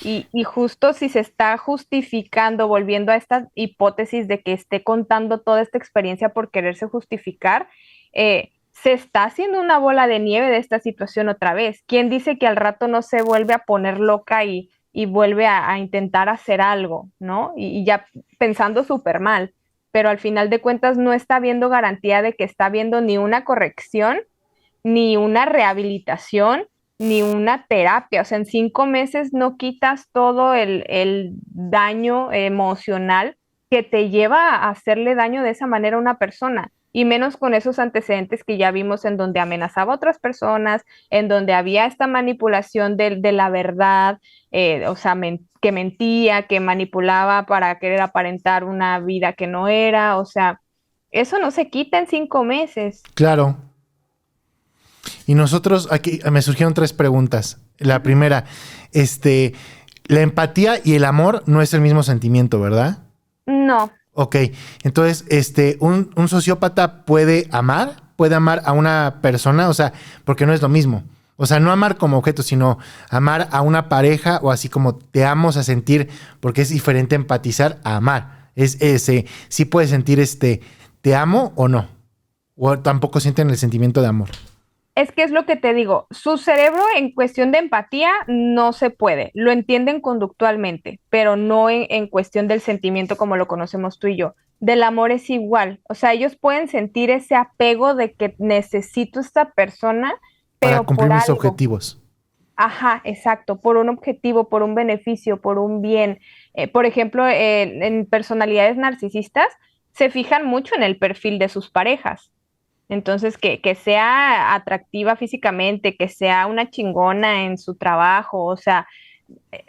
Y justo si se está justificando, volviendo a esta hipótesis de que esté contando toda esta experiencia por quererse justificar, se está haciendo una bola de nieve de esta situación otra vez. ¿Quién dice que al rato no se vuelve a poner loca y vuelve a intentar hacer algo, ¿no? Y ya pensando súper mal, pero al final de cuentas no está viendo garantía de que está viendo ni una corrección, ni una rehabilitación, ni una terapia. O sea, en 5 meses no quitas todo el daño emocional que te lleva a hacerle daño de esa manera a una persona. Y menos con esos antecedentes que ya vimos en donde amenazaba a otras personas, en donde había esta manipulación de la verdad, o sea, que mentía, que manipulaba para querer aparentar una vida que no era. O sea, eso no se quita en 5 meses. Claro. Y nosotros, aquí me surgieron tres preguntas. La Ujú. primera, este, la empatía y el amor no es el mismo sentimiento, ¿verdad? No, Ok, entonces, un sociópata puede amar a una persona, o sea, porque no es lo mismo. O sea, no amar como objeto, sino amar a una pareja o así como te amo, a sentir, porque es diferente empatizar a amar. Es ese, sí puedes sentir te amo o no. O tampoco sienten el sentimiento de amor. es que es lo que te digo, su cerebro en cuestión de empatía no se puede, lo entienden conductualmente, pero no en cuestión del sentimiento como lo conocemos tú y yo. Del amor es igual, o sea, ellos pueden sentir ese apego de que necesito esta persona, Para pero cumplir por mis algo. objetivos. Ajá, exacto, por un objetivo, por un beneficio, por un bien. Por ejemplo, en personalidades narcisistas se fijan mucho en el perfil de sus parejas. Entonces, que sea atractiva físicamente, que sea una chingona en su trabajo, o sea,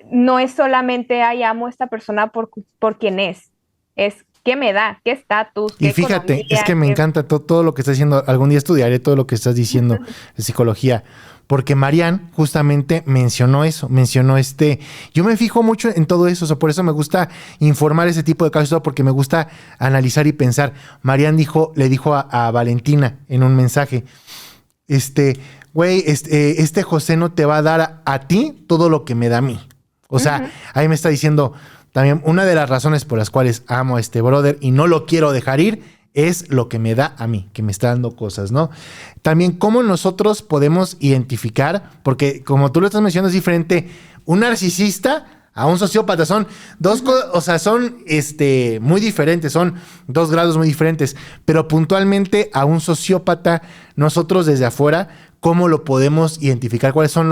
no es solamente, ay, amo a esta persona por quien es ¿Qué me da? ¿Qué estatus? ¿Qué Y fíjate, economía? es que me encanta todo lo que estás diciendo. Algún día estudiaré todo lo que estás diciendo de psicología. Porque Marian justamente mencionó eso, yo me fijo mucho en todo eso, o sea, por eso me gusta informar ese tipo de casos, porque me gusta analizar y pensar. Marian le dijo a Valentina en un mensaje, güey, este José no te va a dar a ti todo lo que me da a mí. O sea, ahí me está diciendo también, una de las razones por las cuales amo a este brother y no lo quiero dejar ir es lo que me da a mí, que me está dando cosas, ¿no? También cómo nosotros podemos identificar, porque como tú lo estás mencionando, es diferente un narcisista a un sociópata. Son dos cosas, o sea, son muy diferentes, son 2 grados muy diferentes, pero puntualmente a un sociópata, nosotros desde afuera, ¿cómo lo podemos identificar? ¿Cuáles son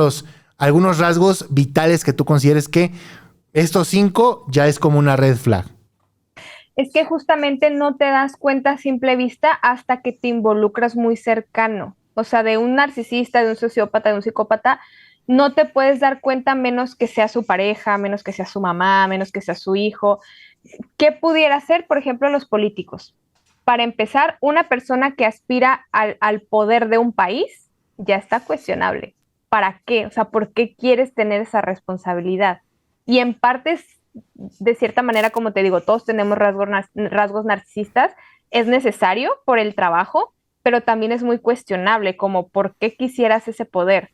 algunos rasgos vitales que tú consideres que estos 5 ya es como una red flag? Es que justamente no te das cuenta a simple vista hasta que te involucras muy cercano. O sea, de un narcisista, de un sociópata, de un psicópata, no te puedes dar cuenta menos que sea su pareja, menos que sea su mamá, menos que sea su hijo. ¿Qué pudiera ser, por ejemplo, los políticos? Para empezar, una persona que aspira al poder de un país ya está cuestionable. ¿Para qué? O sea, ¿por qué quieres tener esa responsabilidad? Y en parte, de cierta manera, como te digo, todos tenemos rasgos narcisistas, es necesario por el trabajo, pero también es muy cuestionable, como ¿por qué quisieras ese poder?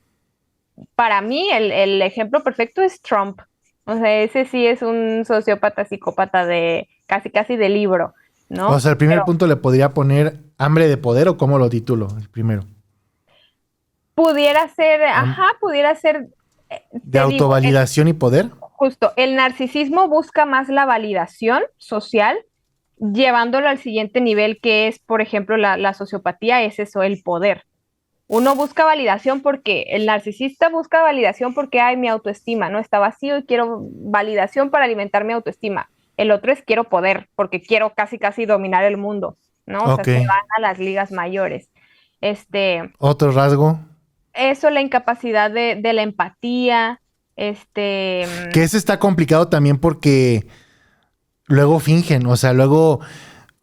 Para mí, el ejemplo perfecto es Trump. O sea, ese sí es un sociópata, psicópata de casi de libro, O ¿no? sea, el primer Pero punto le podría poner hambre de poder, o cómo lo titulo, el primero. pudiera ser, De te digo, autovalidación y poder. justo, el narcisismo busca más la validación social, llevándolo al siguiente nivel, que es, por ejemplo, la sociopatía, es eso, el poder. Uno busca validación porque el narcisista busca validación porque, ay, mi autoestima, ¿no? Está vacío y quiero validación para alimentar mi autoestima. El otro es quiero poder porque quiero casi dominar el mundo, ¿no? O sea, Ok. se van a las ligas mayores. Otro rasgo. Eso, la incapacidad de la empatía, Que ese está complicado también porque luego fingen, o sea, luego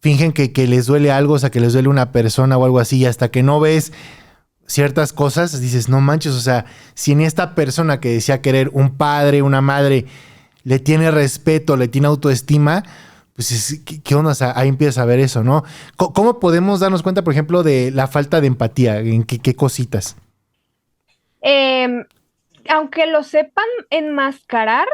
fingen que les duele algo, o sea, que les duele una persona o algo así, y hasta que no ves ciertas cosas, dices, no manches, o sea, si en esta persona que decía querer un padre, una madre, le tiene respeto, le tiene autoestima, pues, ¿qué onda? O sea, ahí empiezas a ver eso, ¿no? ¿Cómo podemos darnos cuenta, por ejemplo, de la falta de empatía? ¿En qué cositas? em, aunque lo sepan enmascarar,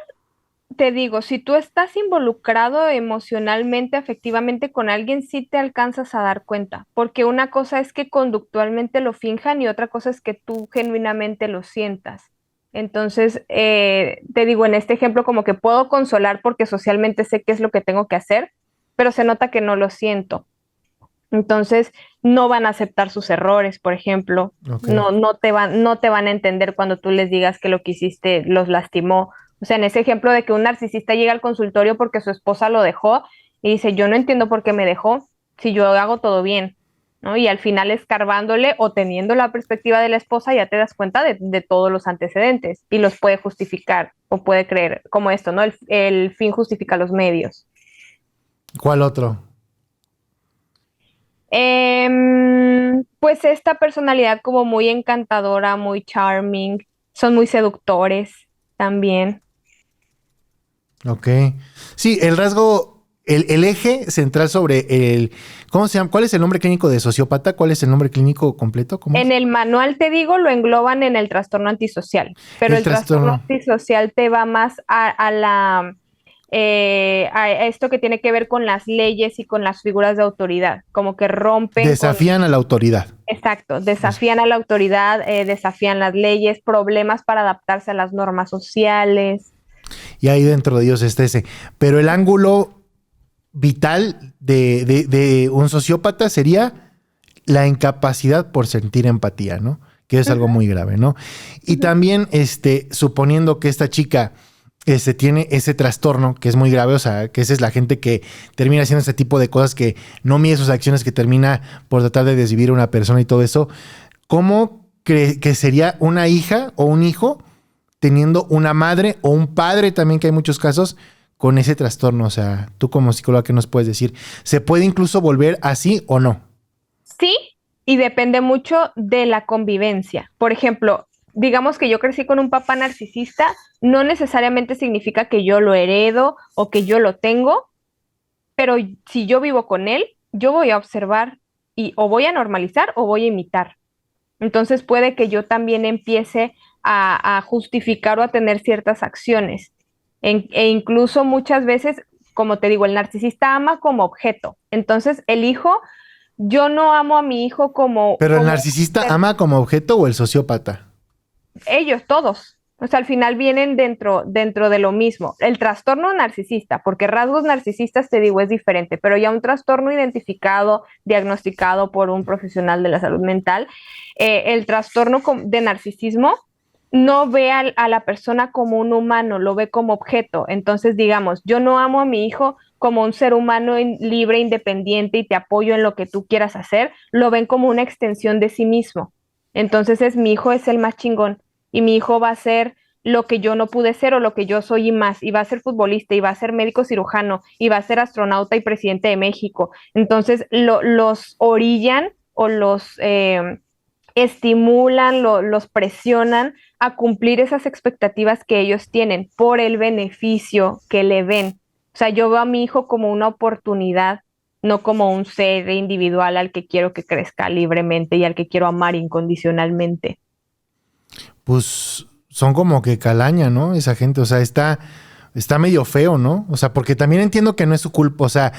te digo, si tú estás involucrado emocionalmente, afectivamente con alguien, sí te alcanzas a dar cuenta, porque una cosa es que conductualmente lo finjan y otra cosa es que tú genuinamente lo sientas. Entonces, te digo, en este ejemplo, como que puedo consolar porque socialmente sé qué es lo que tengo que hacer, pero se nota que no lo siento. Entonces, no van a aceptar sus errores, por ejemplo. Ok. No te van a entender cuando tú les digas que lo que hiciste los lastimó. O sea, en ese ejemplo de que un narcisista llega al consultorio porque su esposa lo dejó y dice, yo no entiendo por qué me dejó, si yo hago todo bien, ¿no? Y al final escarbándole o teniendo la perspectiva de la esposa ya te das cuenta de todos los antecedentes y los puede justificar o puede creer, como esto, ¿no? El fin justifica los medios. ¿Cuál otro? Pues esta personalidad como muy encantadora, muy charming, son muy seductores también. Ok. Sí, el rasgo, el eje central sobre ¿cómo se llama? ¿Cuál es el nombre clínico de sociópata? ¿Cuál es el nombre clínico completo? ¿Cómo es? En el manual, te digo, lo engloban en el trastorno antisocial, pero El el trastorno trastorno. antisocial te va más a esto que tiene que ver con las leyes y con las figuras de autoridad, como que rompen con. Desafían a la autoridad. Exacto, desafían a la autoridad, desafían las leyes, problemas para adaptarse a las normas sociales. Y ahí dentro de ellos está ese. Pero el ángulo vital de un sociópata sería la incapacidad por sentir empatía, ¿no? Que es algo muy grave, ¿no? Y también, suponiendo que esta chica tiene ese trastorno que es muy grave, o sea, que esa es la gente que termina haciendo ese tipo de cosas, que no mide sus acciones, que termina por tratar de desvivir a una persona y todo eso, ¿cómo cree que sería una hija o un hijo teniendo una madre o un padre también, que hay muchos casos, con ese trastorno? O sea, tú como psicóloga, ¿qué nos puedes decir? ¿Se puede incluso volver así o no? Sí, y depende mucho de la convivencia. Por ejemplo, digamos que yo crecí con un papá narcisista, no necesariamente significa que yo lo heredo o que yo lo tengo, pero si yo vivo con él, yo voy a observar y o voy a normalizar o voy a imitar. Entonces puede que yo también empiece a justificar o a tener ciertas acciones. E incluso muchas veces, como te digo, el narcisista ama como objeto. Entonces el hijo, yo no amo a mi hijo ¿Pero el como narcisista ama como objeto o el sociópata? ellos todos. O sea, al final vienen dentro de lo mismo. El trastorno narcisista, porque rasgos narcisistas, te digo, es diferente, pero ya un trastorno identificado, diagnosticado por un profesional de la salud mental, el trastorno de narcisismo no ve a la persona como un humano, lo ve como objeto. Entonces, digamos, yo no amo a mi hijo como un ser humano libre, independiente y te apoyo en lo que tú quieras hacer, lo ven como una extensión de sí mismo. Entonces, mi hijo es el más chingón y mi hijo va a ser lo que yo no pude ser o lo que yo soy y más, y va a ser futbolista, y va a ser médico cirujano, y va a ser astronauta y presidente de México. Entonces los orillan o los estimulan, los presionan a cumplir esas expectativas que ellos tienen por el beneficio que le ven. O sea, yo veo a mi hijo como una oportunidad, no como un ser individual al que quiero que crezca libremente y al que quiero amar incondicionalmente. Pues son como que calaña, ¿no? Esa gente, o sea, está medio feo, ¿no? O sea, porque también entiendo que no es su culpa, o sea,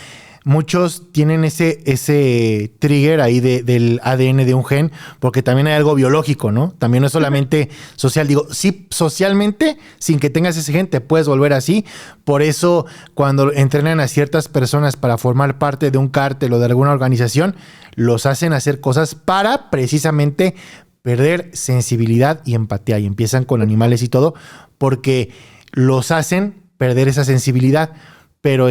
muchos tienen ese trigger ahí del ADN de un gen, porque también hay algo biológico, ¿no? También no es solamente social. Digo, sí, socialmente, sin que tengas ese gen, te puedes volver así. Por eso, cuando entrenan a ciertas personas para formar parte de un cártel o de alguna organización, los hacen hacer cosas para precisamente perder sensibilidad y empatía. Y empiezan con animales y todo, porque los hacen perder esa sensibilidad. Pero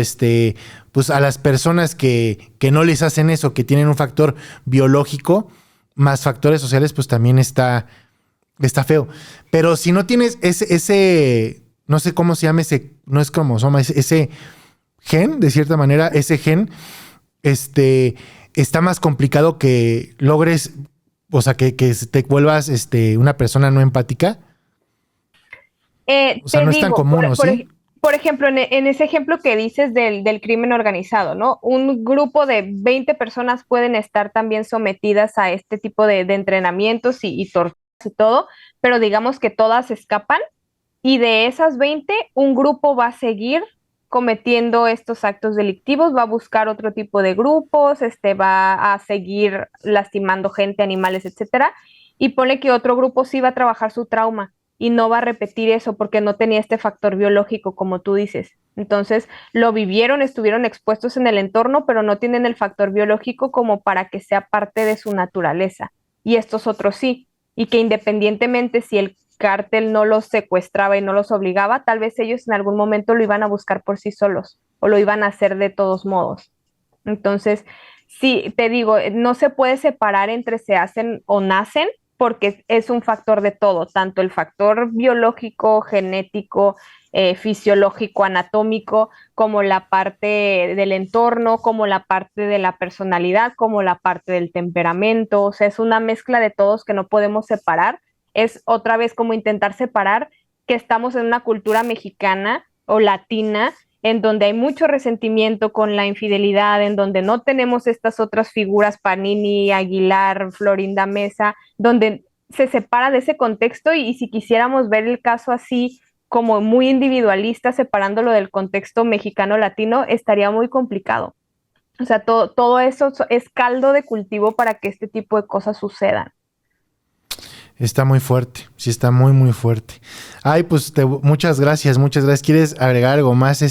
pues a las personas que no les hacen eso, que tienen un factor biológico más factores sociales, pues también está feo. Pero si no tienes ese no sé cómo se llama ese, no es cromosoma, ese gen, de cierta manera, ese gen, está más complicado que logres, o sea, que te vuelvas una persona no empática. O sea, Te no es tan digo, común, ¿o sí? por ejemplo, en ese ejemplo que dices del crimen organizado, ¿no? Un grupo de 20 personas pueden estar también sometidas a este tipo de entrenamientos y torturas y todo, pero digamos que todas escapan y de esas 20 un grupo va a seguir cometiendo estos actos delictivos, va a buscar otro tipo de grupos, va a seguir lastimando gente, animales, etcétera, y pone que otro grupo sí va a trabajar su trauma y no va a repetir eso porque no tenía este factor biológico, como tú dices. Entonces, lo vivieron, estuvieron expuestos en el entorno, pero no tienen el factor biológico como para que sea parte de su naturaleza. Y estos otros sí. Y que independientemente si el cártel no los secuestraba y no los obligaba, tal vez ellos en algún momento lo iban a buscar por sí solos o lo iban a hacer de todos modos. Entonces, sí, te digo, no se puede separar entre se hacen o nacen porque es un factor de todo, tanto el factor biológico, genético, fisiológico, anatómico, como la parte del entorno, como la parte de la personalidad, como la parte del temperamento. O sea, es una mezcla de todos que no podemos separar. Es otra vez como intentar separar que estamos en una cultura mexicana o latina en donde hay mucho resentimiento con la infidelidad, en donde no tenemos estas otras figuras, Panini, Aguilar, Florinda Mesa, donde se separa de ese contexto y si quisiéramos ver el caso así como muy individualista, separándolo del contexto mexicano-latino, estaría muy complicado. O sea, todo eso es caldo de cultivo para que este tipo de cosas sucedan. Está muy fuerte, sí está muy, muy fuerte. Ay, pues muchas gracias, muchas gracias. ¿Quieres agregar algo más,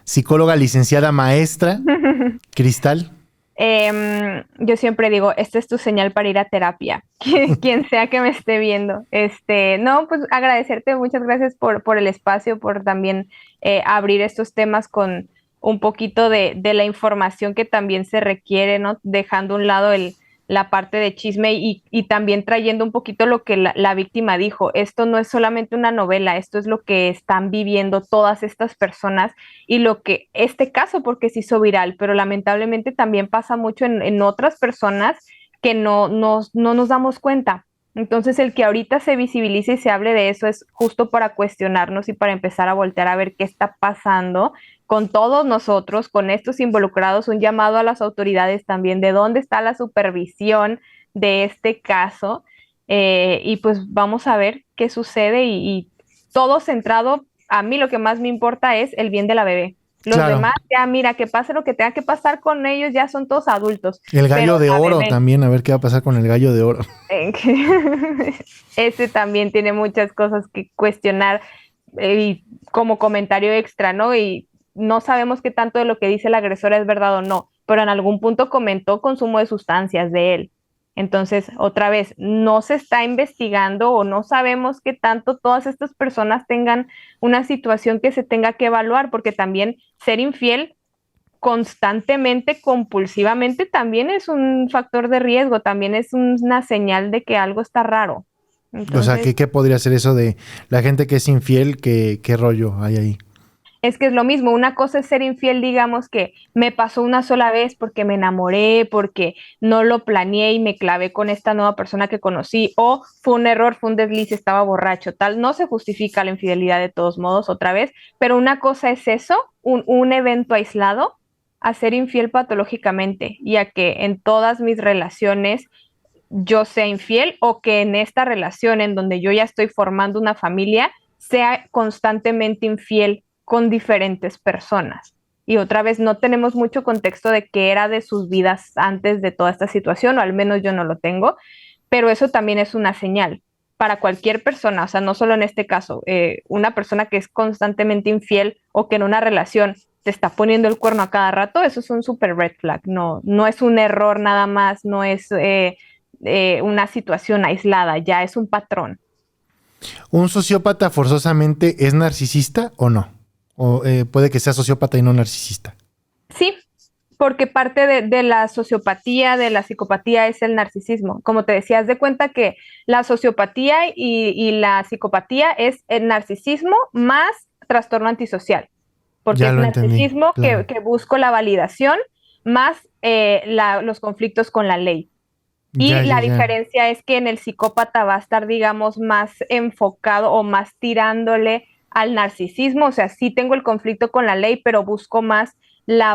psicóloga, licenciada, maestra, Cristal? Yo siempre digo, esta es tu señal para ir a terapia, quien sea que me esté viendo. No, pues agradecerte, muchas gracias por el espacio, por también abrir estos temas con un poquito de la información que también se requiere, ¿no? Dejando a un lado la parte de chisme y también trayendo un poquito lo que la víctima dijo. Esto no es solamente una novela, esto es lo que están viviendo todas estas personas y lo que este caso porque se hizo viral, pero lamentablemente también pasa mucho en otras personas que no nos damos cuenta. Entonces, el que ahorita se visibilice y se hable de eso es justo para cuestionarnos y para empezar a voltear a ver qué está pasando con todos nosotros, con estos involucrados, un llamado a las autoridades también de dónde está la supervisión de este caso. Y pues vamos a ver qué sucede y todo centrado, a mí lo que más me importa es el bien de la bebé. Los Claro. demás, ya mira, que pase lo que tenga que pasar con ellos, ya son todos adultos. El gallo Pero de la oro bebé, también, a ver qué va a pasar con el gallo de oro. ese también tiene muchas cosas que cuestionar y como comentario extra, ¿no? Y no sabemos qué tanto de lo que dice la agresora es verdad o no, pero en algún punto comentó consumo de sustancias de él. Entonces, otra vez, no se está investigando o no sabemos qué tanto todas estas personas tengan una situación que se tenga que evaluar, porque también ser infiel constantemente, compulsivamente, también es un factor de riesgo, también es una señal de que algo está raro. O sea, Entonces, ¿qué podría ser eso de la gente que es infiel? ¿Qué rollo hay ahí? es que es lo mismo, una cosa es ser infiel, digamos que me pasó una sola vez porque me enamoré, porque no lo planeé y me clavé con esta nueva persona que conocí, o fue un error, fue un desliz, estaba borracho, tal. No se justifica la infidelidad de todos modos otra vez, pero una cosa es eso, un evento aislado, a ser infiel patológicamente y a que en todas mis relaciones yo sea infiel o que en esta relación en donde yo ya estoy formando una familia sea constantemente infiel con diferentes personas. Y otra vez no tenemos mucho contexto de qué era de sus vidas antes de toda esta situación, o al menos yo no lo tengo, pero eso también es una señal para cualquier persona, o sea, no solo en este caso, una persona que es constantemente infiel o que en una relación te está poniendo el cuerno a cada rato, eso es un super red flag, no es un error nada más, no es una situación aislada, ya es un patrón. ¿Un sociópata forzosamente es narcisista o no? O puede que sea sociópata y no narcisista. Sí, porque parte de la sociopatía, de la psicopatía es el narcisismo. Como te decía, haz de cuenta que la sociopatía y la psicopatía es el narcisismo más trastorno antisocial, porque Ya es lo entendí, narcisismo claro. que busco la validación más los conflictos con la ley. Y Ya, ya, la ya. diferencia es que en el psicópata va a estar, digamos, más enfocado o más tirándole al narcisismo. O sea, sí tengo el conflicto con la ley, pero busco más la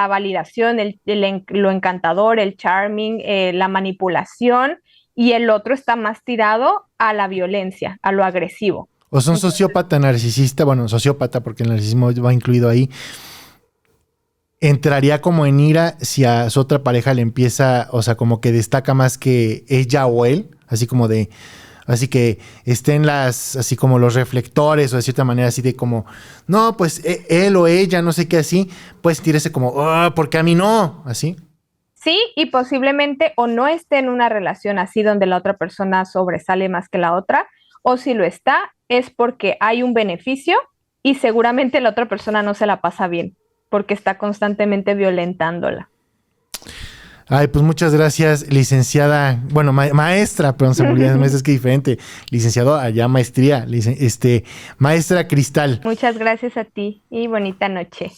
validación, lo encantador, el charming, la manipulación. Y el otro está más tirado a la violencia, a lo agresivo. O son Entonces, sociópata, narcisista, bueno, sociópata porque el narcisismo va incluido ahí. Entraría como en ira si a su otra pareja le empieza, o sea, como que destaca más que ella o él, así como de, así que estén así como los reflectores o de cierta manera así de como, no, pues él o ella, no sé qué así, pues tírese como, oh, porque a mí no, así. sí, y posiblemente o no esté en una relación así donde la otra persona sobresale más que la otra, o si lo está, es porque hay un beneficio y seguramente la otra persona no se la pasa bien, porque está constantemente violentándola. Ay, pues muchas gracias, licenciada, bueno, maestra, perdón, se me olvidó, maestra es que diferente, licenciado allá maestría, maestra Cristal. Muchas gracias a ti y bonita noche.